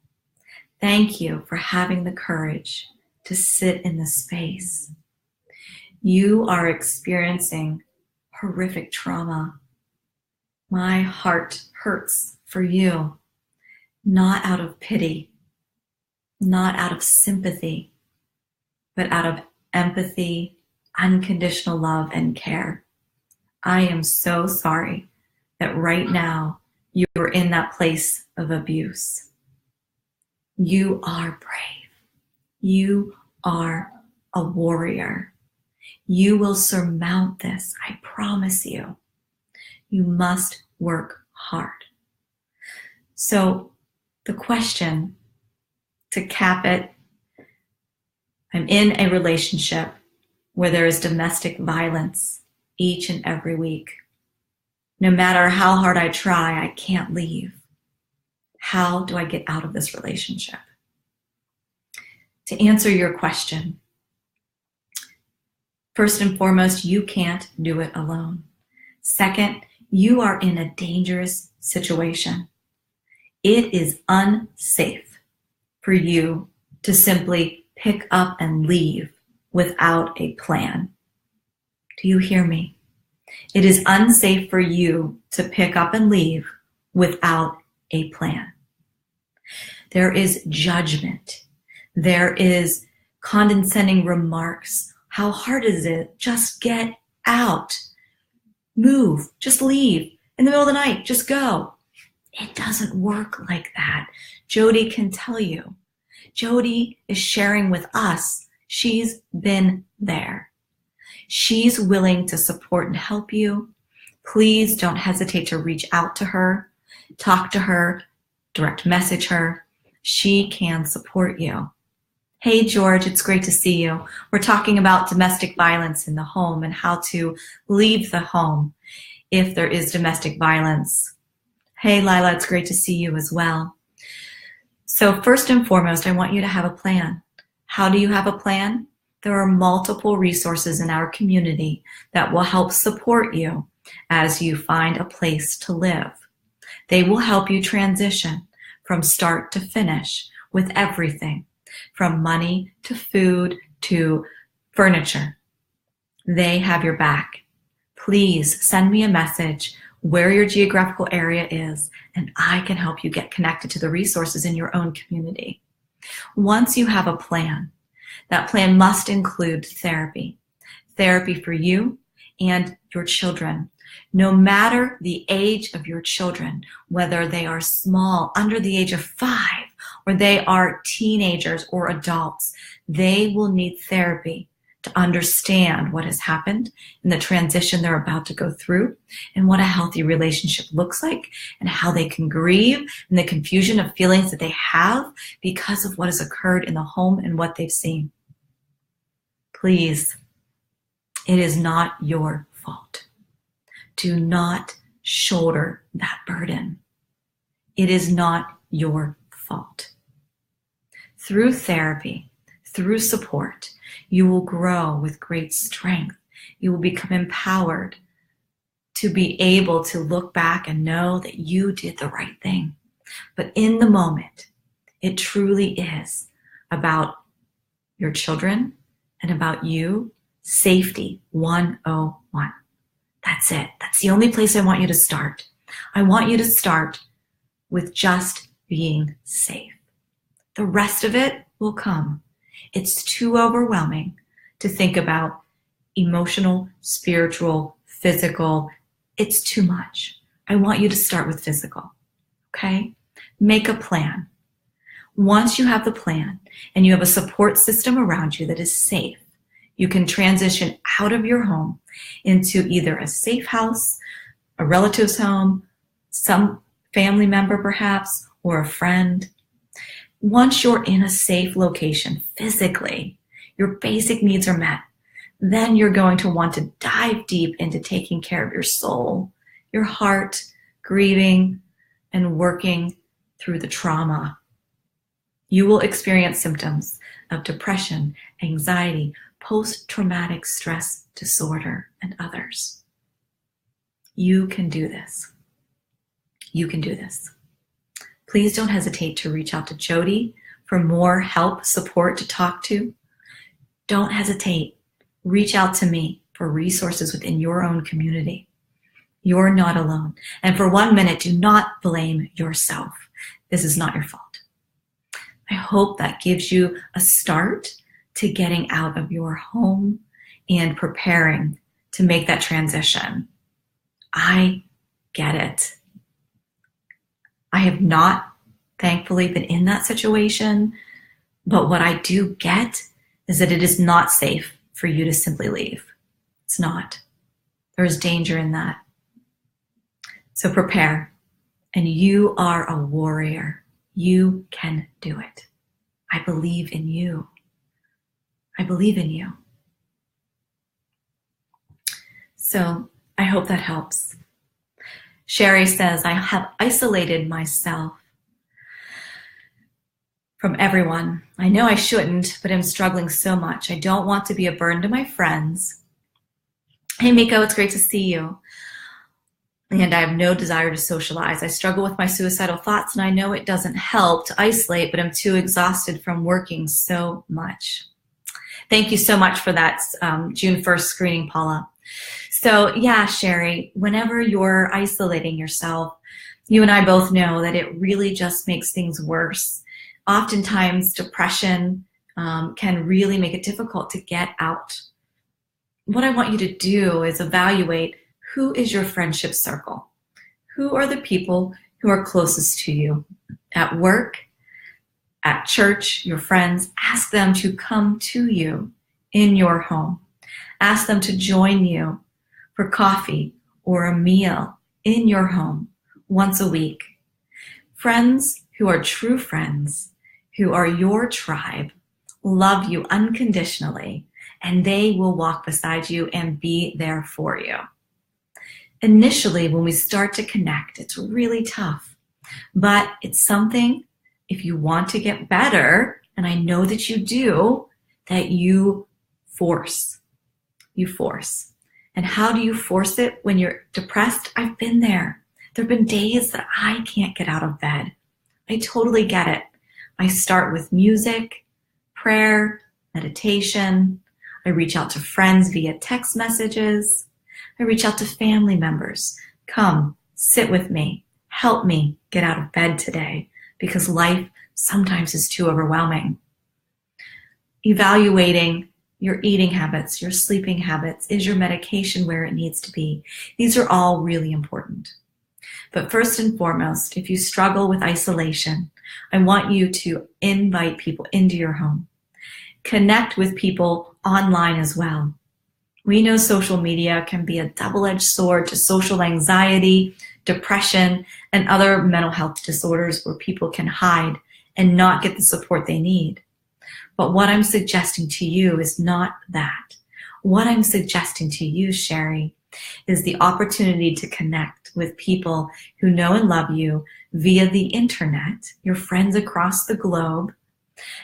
Thank you for having the courage to sit in the space. You are experiencing horrific trauma. My heart hurts for you, not out of pity, not out of sympathy, but out of empathy, unconditional love, and care. I am so sorry that right now you are in that place of abuse. You are brave. You are a warrior. You will surmount this, I promise you. You must work hard. So the question, to cap it, I'm in a relationship where there is domestic violence each and every week. No matter how hard I try, I can't leave. How do I get out of this relationship? To answer your question, first and foremost, you can't do it alone. Second, you are in a dangerous situation. It is unsafe for you to simply pick up and leave without a plan. Do you hear me? It is unsafe for you to pick up and leave without a plan. There is judgment. There is condescending remarks. How hard is it? Just get out. Move. Just leave. In the middle of the night, just go. It doesn't work like that. Jody can tell you. Jody is sharing with us. She's been there. She's willing to support and help you. Please don't hesitate to reach out to her, talk to her, direct message her. She can support you. Hey, George, it's great to see you. We're talking about domestic violence in the home and how to leave the home if there is domestic violence. Hey, Lila, it's great to see you as well. So first and foremost, I want you to have a plan. How do you have a plan? There are multiple resources in our community that will help support you as you find a place to live. They will help you transition from start to finish with everything, from money to food to furniture. They have your back. Please send me a message where your geographical area is, and I can help you get connected to the resources in your own community. Once you have a plan, that plan must include therapy. Therapy for you and your children. No matter the age of your children, whether they are small, under the age of 5, or they are teenagers or adults, they will need therapy to understand what has happened and the transition they're about to go through and what a healthy relationship looks like and how they can grieve and the confusion of feelings that they have because of what has occurred in the home and what they've seen. Please, it is not your fault. Do not shoulder that burden. It is not your fault. Through therapy, through support, you will grow with great strength. You will become empowered to be able to look back and know that you did the right thing. But in the moment, it truly is about your children and about you. Safety 101. That's it. That's the only place I want you to start. I want you to start with just being safe. The rest of it will come. It's too overwhelming to think about emotional, spiritual, physical. It's too much. I want you to start with physical, okay? Make a plan. Once you have the plan and you have a support system around you that is safe, you can transition out of your home into either a safe house, a relative's home, some family member perhaps, or a friend. Once you're in a safe location physically, your basic needs are met, then you're going to want to dive deep into taking care of your soul, your heart, grieving, and working through the trauma. You will experience symptoms of depression, anxiety, post-traumatic stress disorder, and others. You can do this. You can do this. Please don't hesitate to reach out to Jody for more help, support to talk to. Don't hesitate. Reach out to me for resources within your own community. You're not alone. And for 1 minute, do not blame yourself. This is not your fault. I hope that gives you a start to getting out of your home and preparing to make that transition. I get it. I have not, thankfully, been in that situation, but what I do get is that it is not safe for you to simply leave. It's not. There's danger in that. So prepare, and you are a warrior. You can do it. I believe in you. I believe in you. So I hope that helps. Sherry says, I have isolated myself from everyone. I know I shouldn't, but I'm struggling so much. I don't want to be a burden to my friends. Hey, Miko, it's great to see you. And I have no desire to socialize. I struggle with my suicidal thoughts, and I know it doesn't help to isolate, but I'm too exhausted from working so much. Thank you so much for that June 1st screening, Paula. So yeah, Sherry, whenever you're isolating yourself, you and I both know that it really just makes things worse. Oftentimes, depression can really make it difficult to get out. What I want you to do is evaluate who is your friendship circle. Who are the people who are closest to you at work, at church, your friends? Ask them to come to you in your home. Ask them to join you for coffee or a meal in your home once a week. Friends who are true friends, who are your tribe, love you unconditionally, and they will walk beside you and be there for you. Initially, when we start to connect, it's really tough, but it's something, if you want to get better, and I know that you do, that you force. You force. And how do you force it when you're depressed? I've been there. There have been days that I can't get out of bed. I totally get it. I start with music, prayer, meditation. I reach out to friends via text messages. I reach out to family members. Come, sit with me. Help me get out of bed today, because life sometimes is too overwhelming. Evaluating your eating habits, your sleeping habits. Is your medication where it needs to be? These are all really important. But first and foremost, if you struggle with isolation, I want you to invite people into your home. Connect with people online as well. We know social media can be a double-edged sword to social anxiety, depression, and other mental health disorders where people can hide and not get the support they need. But what I'm suggesting to you is not that. What I'm suggesting to you, Sherry, is the opportunity to connect with people who know and love you via the internet, your friends across the globe,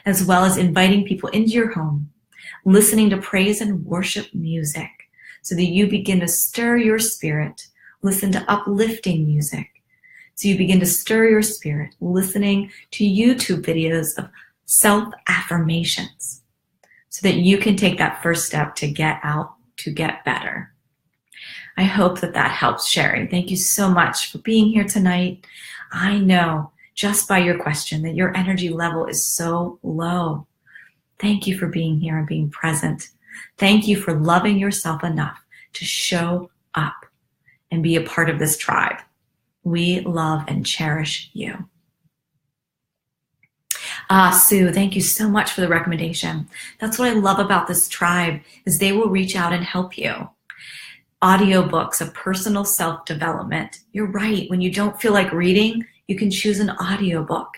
as well as inviting people into your home, listening to praise and worship music so that you begin to stir your spirit. Listen to uplifting music so you begin to stir your spirit, listening to YouTube videos of self-affirmations so that you can take that first step to get out, to get better. I hope that that helps, Sherry. Thank you so much for being here tonight. I know just by your question that your energy level is so low. Thank you for being here and being present. Thank you for loving yourself enough to show up and be a part of this tribe. We love and cherish you. Sue, thank you so much for the recommendation. That's what I love about this tribe, is they will reach out and help you. Audiobooks of personal self-development. You're right. When you don't feel like reading, you can choose an audiobook.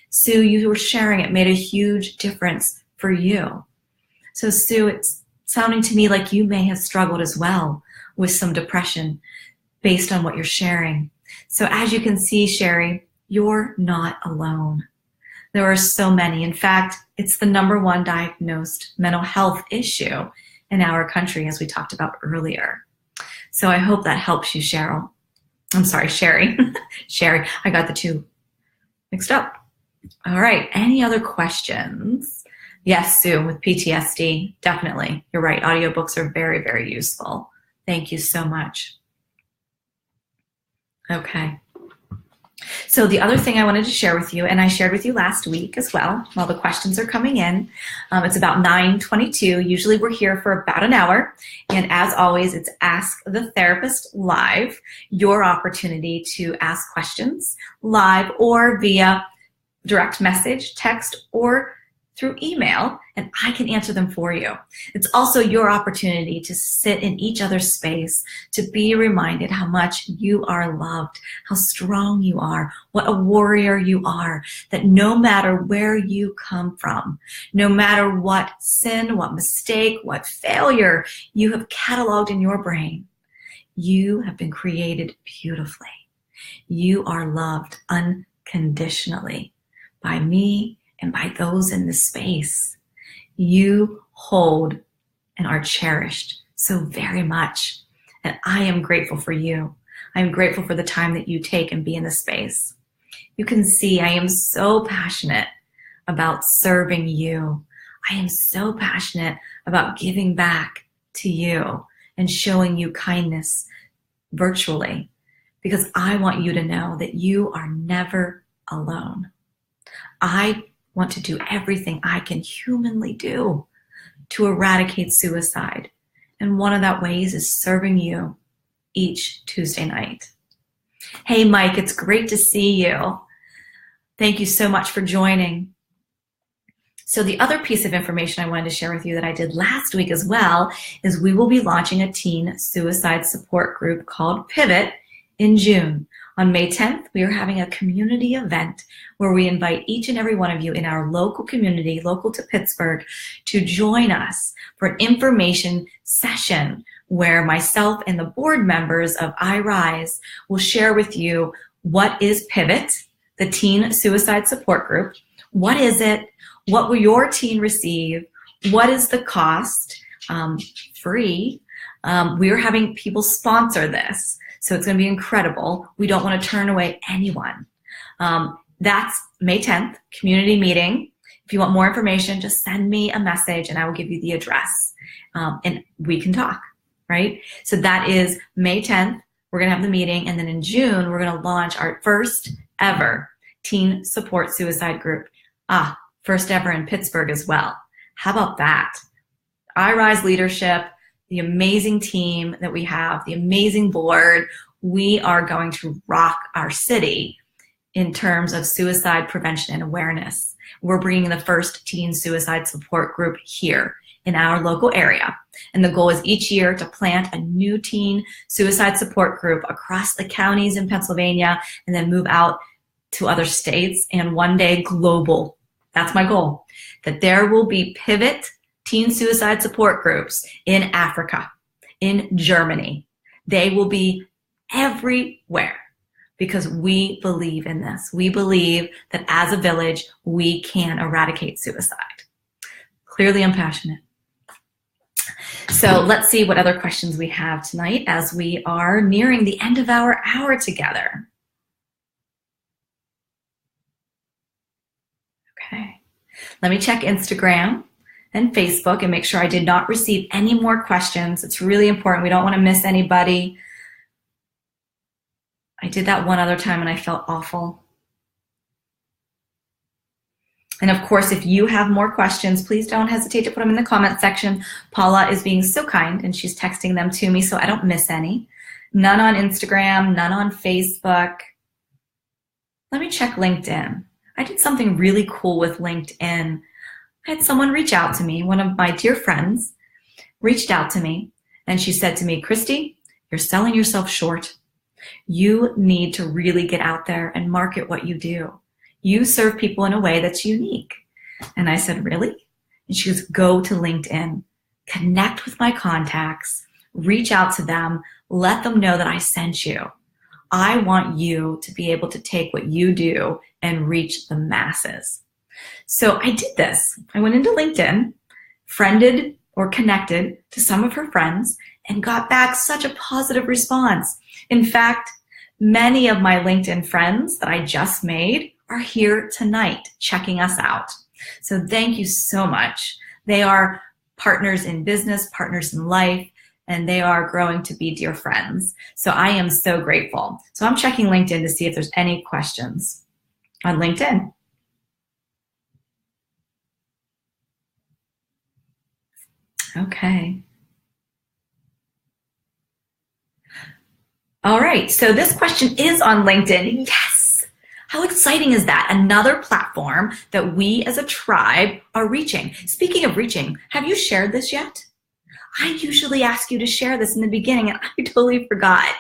Sue, you were sharing it made a huge difference for you. So Sue, it's sounding to me like you may have struggled as well with some depression based on what you're sharing. So as you can see, Sherry, you're not alone. There are so many. In fact, it's the #1 diagnosed mental health issue in our country, as we talked about earlier. So I hope that helps you, Cheryl. I'm sorry, Sherry. Sherry, I got the two mixed up. All right, any other questions? Yes, Sue, with PTSD, definitely. You're right, audiobooks are very, very useful. Thank you so much. Okay. So the other thing I wanted to share with you, and I shared with you last week as well, while the questions are coming in, it's about 9:22. Usually we're here for about an hour. And as always, it's Ask the Therapist Live, your opportunity to ask questions live or via direct message, text, or through email, and I can answer them for you. It's also your opportunity to sit in each other's space, to be reminded how much you are loved, how strong you are, what a warrior you are, that no matter where you come from, no matter what sin, what mistake, what failure you have cataloged in your brain, you have been created beautifully. You are loved unconditionally by me and by those in this space. You hold and are cherished so very much. And I am grateful for you. I am grateful for the time that you take and be in this space. You can see I am so passionate about serving you. I am so passionate about giving back to you and showing you kindness virtually, because I want you to know that you are never alone. I want to do everything I can humanly do to eradicate suicide. And one of that ways is serving you each Tuesday night. Hey, Mike, it's great to see you. Thank you so much for joining. So the other piece of information I wanted to share with you that I did last week as well is we will be launching a teen suicide support group called Pivot in June. On May 10th, we are having a community event where we invite each and every one of you in our local community, local to Pittsburgh, to join us for an information session where myself and the board members of iRise will share with you what is Pivot, the Teen Suicide Support Group. What is it? What will your teen receive? What is the cost? Free. We are having people sponsor this. So it's going to be incredible. We don't want to turn away anyone. That's May 10th, community meeting. If you want more information, just send me a message and I will give you the address. And we can talk, right? So that is May 10th. We're going to have the meeting. And then in June, we're going to launch our first ever teen support suicide group. First ever in Pittsburgh as well. How about that? iRise leadership, the amazing team that we have, the amazing board. We are going to rock our city in terms of suicide prevention and awareness. We're bringing the first teen suicide support group here in our local area. And the goal is each year to plant a new teen suicide support group across the counties in Pennsylvania and then move out to other states and one day global. That's my goal, that there will be Pivot teen suicide support groups in Africa, in Germany. They will be everywhere because we believe in this. We believe that as a village, we can eradicate suicide. Clearly, I'm passionate. So let's see what other questions we have tonight as we are nearing the end of our hour together. Okay, let me check Instagram and Facebook and make sure I did not receive any more questions. It's really important. We don't want to miss anybody. I did that one other time and I felt awful. And of course, if you have more questions, please don't hesitate to put them in the comment section. Paula is being so kind and she's texting them to me so I don't miss any. None on Instagram, none on Facebook. Let me check LinkedIn. I did something really cool with LinkedIn. I had someone reach out to me, one of my dear friends reached out to me, and she said to me, Christy, you're selling yourself short. You need to really get out there and market what you do. You serve people in a way that's unique. And I said, really? And she goes, go to LinkedIn, connect with my contacts, reach out to them, let them know that I sent you. I want you to be able to take what you do and reach the masses. So I did this. I went into LinkedIn, friended or connected to some of her friends, and got back such a positive response. In fact, many of my LinkedIn friends that I just made are here tonight checking us out. So thank you so much. They are partners in business, partners in life, and they are growing to be dear friends. So I am so grateful. So I'm checking LinkedIn to see if there's any questions on LinkedIn. Okay. All right, so this question is on LinkedIn. Yes! How exciting is that? Another platform that we as a tribe are reaching. Speaking of reaching, have you shared this yet? I usually ask you to share this in the beginning, and I totally forgot.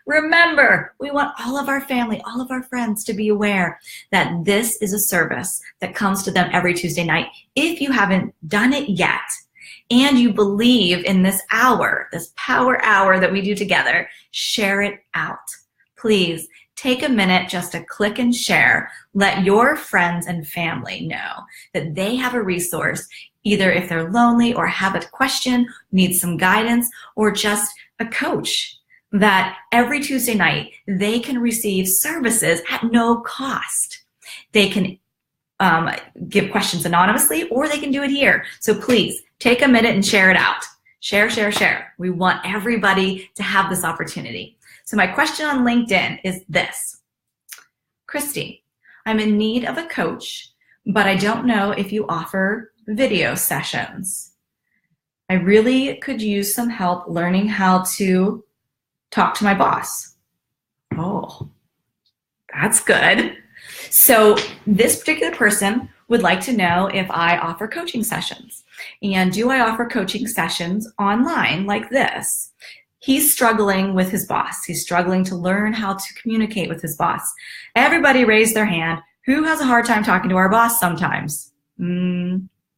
Remember, we want all of our family, all of our friends to be aware that this is a service that comes to them every Tuesday night. If you haven't done it yet, and you believe in this hour, this power hour that we do together, share it out. Please take a minute just to click and share. Let your friends and family know that they have a resource, either if they're lonely or have a question, need some guidance, or just a coach, that every Tuesday night they can receive services at no cost. They can give questions anonymously, or they can do it here. So please take a minute and share it out. Share, share, share. We want everybody to have this opportunity. So my question on LinkedIn is this. Christy, I'm in need of a coach, but I don't know if you offer video sessions. I really could use some help learning how to talk to my boss. Oh, that's good. So this particular person would like to know if I offer coaching sessions. And do I offer coaching sessions online like this? He's struggling with his boss. He's struggling to learn how to communicate with his boss. Everybody raise their hand. Who has a hard time talking to our boss sometimes?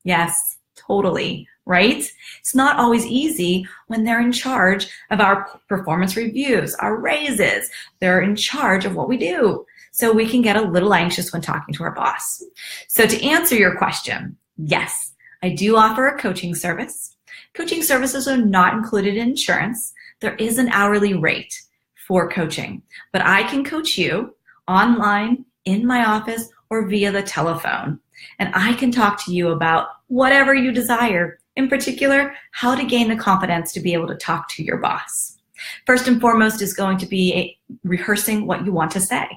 Yes, totally, right? It's not always easy when they're in charge of our performance reviews, our raises. They're in charge of what we do. So we can get a little anxious when talking to our boss. So to answer your question, yes, I do offer a coaching service. Coaching services are not included in insurance. There is an hourly rate for coaching, but I can coach you online, in my office, or via the telephone. And I can talk to you about whatever you desire, in particular, how to gain the confidence to be able to talk to your boss. First and foremost is going to be rehearsing what you want to say.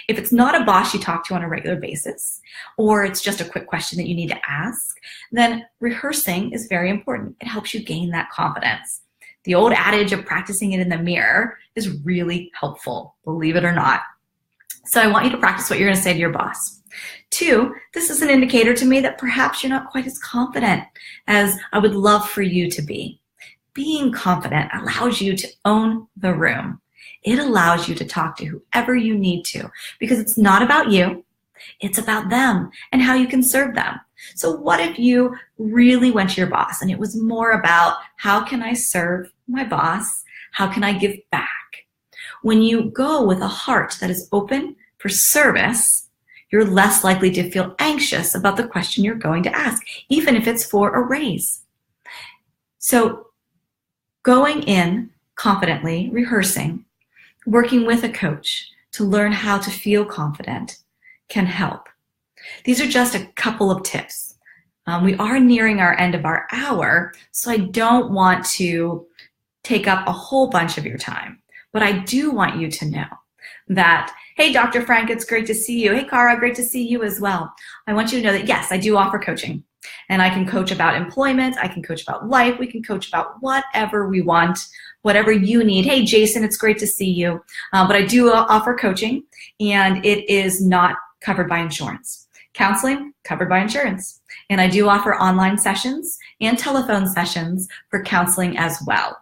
If it's not a boss you talk to on a regular basis, or it's just a quick question that you need to ask, then rehearsing is very important. It helps you gain that confidence. The old adage of practicing it in the mirror is really helpful, believe it or not. So I want you to practice what you're going to say to your boss. 2, this is an indicator to me that perhaps you're not quite as confident as I would love for you to be. Being confident allows you to own the room. It allows you to talk to whoever you need to, because it's not about you, it's about them and how you can serve them. So what if you really went to your boss and it was more about how can I serve my boss? How can I give back? When you go with a heart that is open for service, you're less likely to feel anxious about the question you're going to ask, even if it's for a raise. So going in confidently, rehearsing, working with a coach to learn how to feel confident can help. These are just a couple of tips. We are nearing our end of our hour, so I don't want to take up a whole bunch of your time. But I do want you to know that Hey, Dr. Frank, it's great to see you. Hey, Cara, great to see you as well. I want you to know that, yes, I do offer coaching. And I can coach about employment. I can coach about life. We can coach about whatever we want, whatever you need. Hey, Jason, it's great to see you. But I do offer coaching, and it is not covered by insurance. Counseling, covered by insurance. And I do offer online sessions and telephone sessions for counseling as well.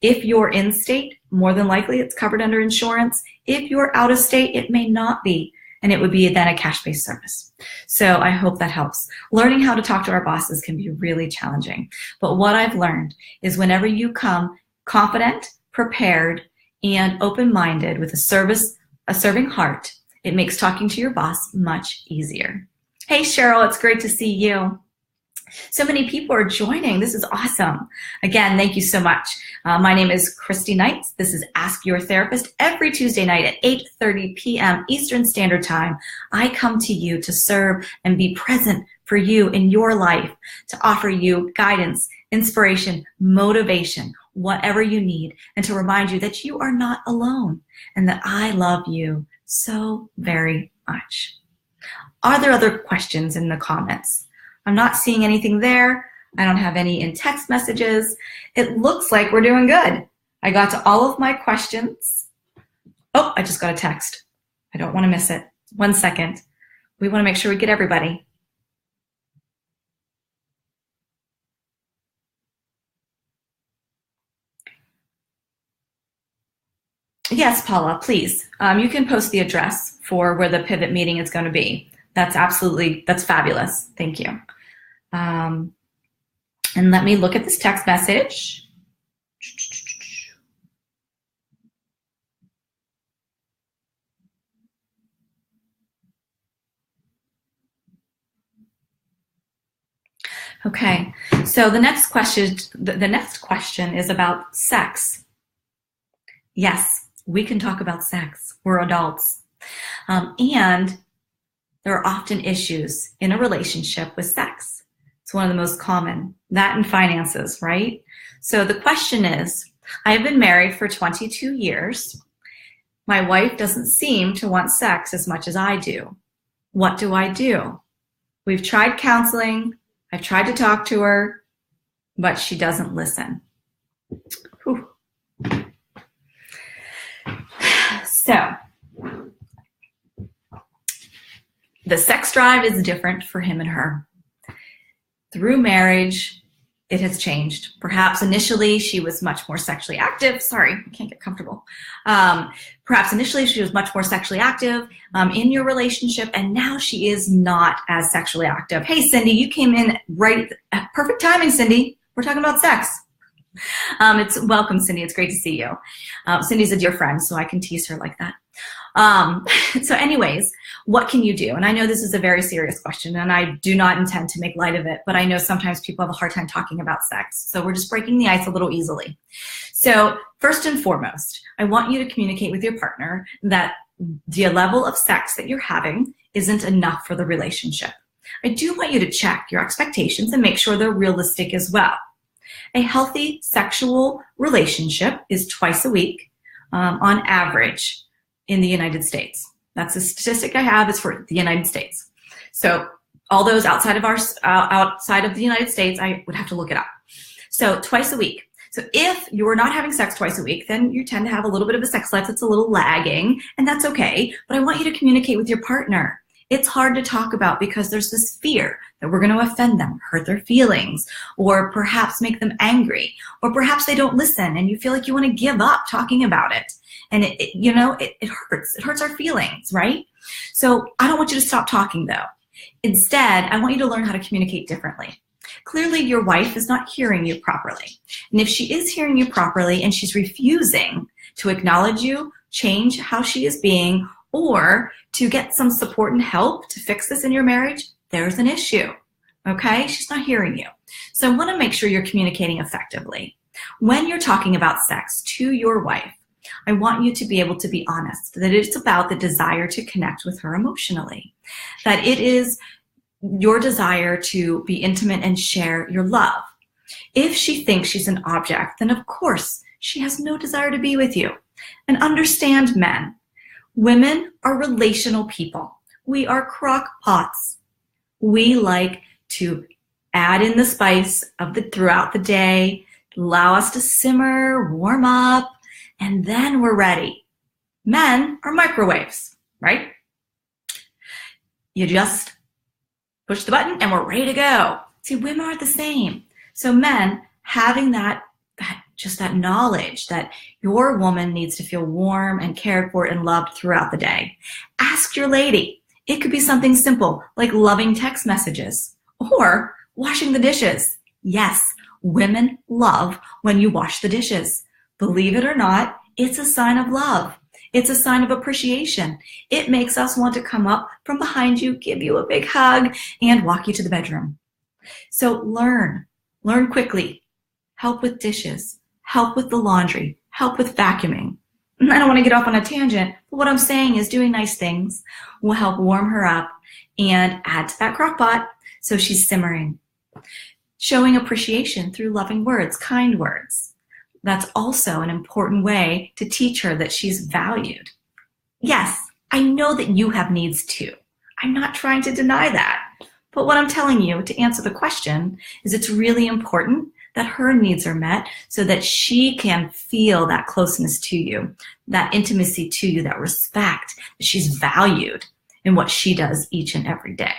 If you're in state, more than likely it's covered under insurance. If you're out of state, it may not be. And it would be then a cash-based service. So I hope that helps. Learning how to talk to our bosses can be really challenging. But what I've learned is whenever you come confident, prepared, and open-minded with a serving heart, it makes talking to your boss much easier. Hey, Cheryl, it's great to see you. So many people are joining. This is awesome. Again, thank you so much. My name is Christy Knights. This is Ask Your Therapist. Every Tuesday night at 8:30 p.m. Eastern Standard Time, I come to you to serve and be present for you in your life, to offer you guidance, inspiration, motivation, whatever you need, and to remind you that you are not alone and that I love you so very much. Are there other questions in the comments? I'm not seeing anything there. I don't have any in text messages. It looks like we're doing good. I got to all of my questions. Oh, I just got a text. I don't want to miss it. 1 second. We want to make sure we get everybody. Yes, Paula, please. You can post the address for where the pivot meeting is going to be. That's fabulous. Thank you. And let me look at this text message. Okay, so the next question is about sex. Yes, we can talk about sex. We're adults. And there are often issues in a relationship with sex. It's one of the most common, that and finances, right? So the question is, I've been married for 22 years. My wife doesn't seem to want sex as much as I do. What do I do? We've tried counseling. I've tried to talk to her, but she doesn't listen. Whew. So, the sex drive is different for him and her. Through marriage, it has changed. Perhaps initially she was much more sexually active. Sorry, I can't get comfortable. Perhaps initially she was much more sexually active in your relationship, and now she is not as sexually active. Hey, Cindy, you came in right at perfect timing, Cindy. We're talking about sex. It's welcome, Cindy. It's great to see you. Cindy's a dear friend, so I can tease her like that. So anyways, what can you do? And I know this is a very serious question, and I do not intend to make light of it, but I know sometimes people have a hard time talking about sex. So we're just breaking the ice a little easily. So first and foremost, I want you to communicate with your partner that the level of sex that you're having isn't enough for the relationship. I do want you to check your expectations and make sure they're realistic as well. A healthy sexual relationship is twice a week on average in the United States. That's a statistic I have, is for the United States. So all those outside of the United States, I would have to look it up. So twice a week. So if you're not having sex twice a week, then you tend to have a little bit of a sex life that's a little lagging, and that's okay. But I want you to communicate with your partner. It's hard to talk about because there's this fear that we're going to offend them, hurt their feelings, or perhaps make them angry, or perhaps they don't listen and you feel like you want to give up talking about it. And it hurts. It hurts our feelings, right? So I don't want you to stop talking though. Instead, I want you to learn how to communicate differently. Clearly, your wife is not hearing you properly. And if she is hearing you properly and she's refusing to acknowledge you, change how she is being, or to get some support and help to fix this in your marriage, there's an issue, okay? She's not hearing you. So I want to make sure you're communicating effectively. When you're talking about sex to your wife, I want you to be able to be honest, that it's about the desire to connect with her emotionally, that it is your desire to be intimate and share your love. If she thinks she's an object, then of course she has no desire to be with you. And understand, men, Women are relational people. We are crock pots. We like to add in the spice of throughout the day, allow us to simmer, warm up, and then we're ready. Men are microwaves, right? You just push the button and we're ready to go. See, women aren't the same. So men having that knowledge that your woman needs to feel warm and cared for and loved throughout the day. Ask your lady. It could be something simple like loving text messages or washing the dishes. Yes, women love when you wash the dishes. Believe it or not, it's a sign of love. It's a sign of appreciation. It makes us want to come up from behind you, give you a big hug, and walk you to the bedroom. So learn quickly. Help with dishes, help with the laundry, help with vacuuming. I don't want to get off on a tangent, but what I'm saying is doing nice things will help warm her up and add to that crock pot so she's simmering. Showing appreciation through loving words, kind words. That's also an important way to teach her that she's valued. Yes, I know that you have needs too. I'm not trying to deny that. But what I'm telling you to answer the question is it's really important that her needs are met so that she can feel that closeness to you, that intimacy to you, that respect, that she's valued in what she does each and every day.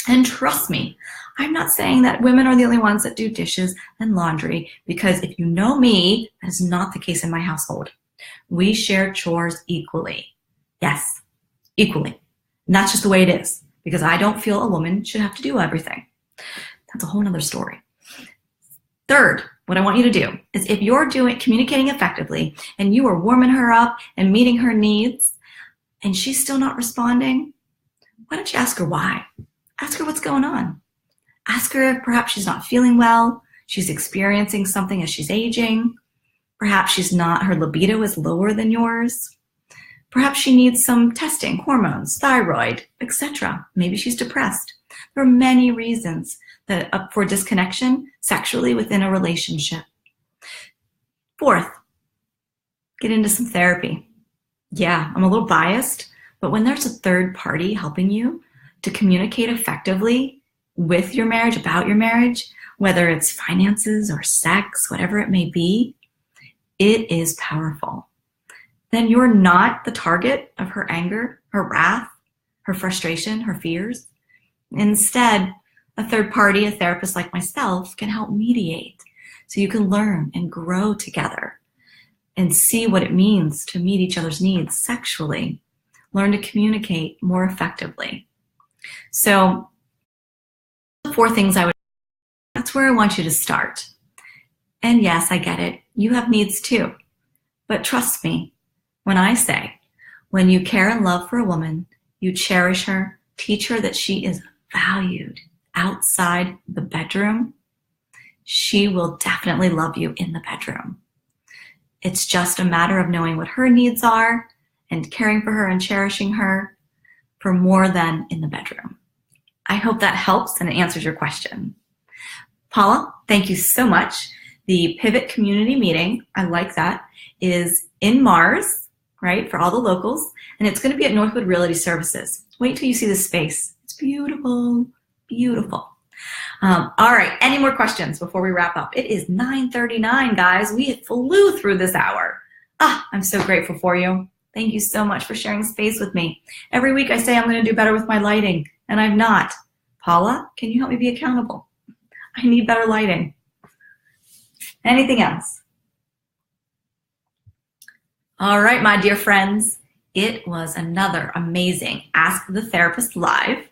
And trust me, I'm not saying that women are the only ones that do dishes and laundry, because if you know me, that is not the case in my household. We share chores equally. Yes, equally. And that's just the way it is, because I don't feel a woman should have to do everything. That's a whole nother story. Third, what I want you to do is if you're communicating effectively and you are warming her up and meeting her needs and she's still not responding, why don't you ask her why? Ask her what's going on. Ask her if perhaps she's not feeling well, she's experiencing something as she's aging, perhaps her libido is lower than yours, perhaps she needs some testing, hormones, thyroid, etc. Maybe she's depressed. There are many reasons for disconnection sexually within a relationship. Fourth, get into some therapy. Yeah, I'm a little biased, but when there's a third party helping you to communicate effectively with your marriage, about your marriage, whether it's finances or sex, whatever it may be, it is powerful. Then you're not the target of her anger, her wrath, her frustration, her fears. Instead, a third party, a therapist like myself, can help mediate so you can learn and grow together and see what it means to meet each other's needs sexually, learn to communicate more effectively. So the 4 things that's where I want you to start. And yes, I get it. You have needs too. But trust me when I say, when you care and love for a woman, you cherish her, teach her that she is valued outside the bedroom, she will definitely love you in the bedroom. It's just a matter of knowing what her needs are and caring for her and cherishing her for more than in the bedroom. I hope that helps and it answers your question. Paula, thank you so much. The Pivot Community Meeting, I like that, is in Mars, right, for all the locals, and it's going to be at Northwood Realty Services. Wait till you see the space. It's beautiful, beautiful. All right, any more questions before we wrap up? It is 9:39, guys. We flew through this hour. I'm so grateful for you. Thank you so much for sharing space with me. Every week I say I'm going to do better with my lighting, and I've not. Paula, can you help me be accountable? I need better lighting. Anything else? All right, my dear friends, it was another amazing Ask the Therapist Live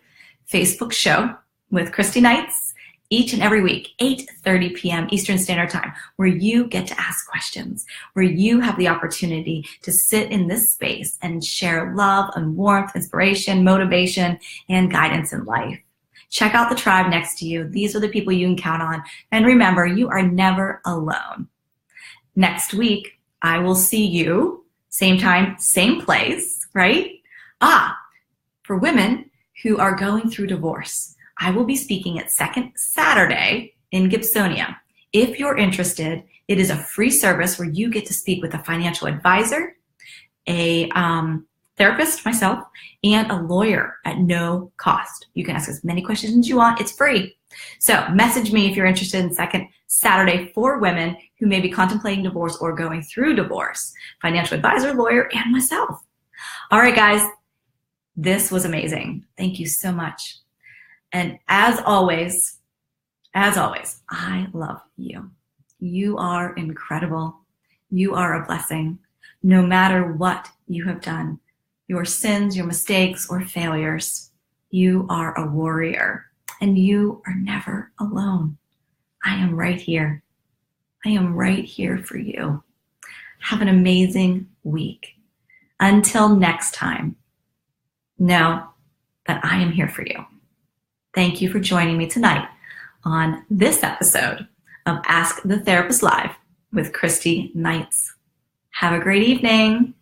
Facebook show with Christy Knights each and every week, 8:30 p.m. Eastern Standard Time, where you get to ask questions, where you have the opportunity to sit in this space and share love and warmth, inspiration, motivation, and guidance in life. Check out the tribe next to you. These are the people you can count on. And remember, you are never alone. Next week, I will see you, same time, same place, right? For women who are going through divorce, I will be speaking at Second Saturday in Gibsonia. If you're interested, it is a free service where you get to speak with a financial advisor, a therapist, myself, and a lawyer at no cost. You can ask as many questions as you want. It's free. So message me if you're interested in Second Saturday for women who may be contemplating divorce or going through divorce. Financial advisor, lawyer, and myself. All right, guys, this was amazing. Thank you so much. And as always, I love you. You are incredible. You are a blessing. No matter what you have done, your sins, your mistakes, or failures, you are a warrior, and you are never alone. I am right here. I am right here for you. Have an amazing week. Until next time, know that I am here for you. Thank you for joining me tonight on this episode of Ask the Therapist Live with Christy Knights. Have a great evening.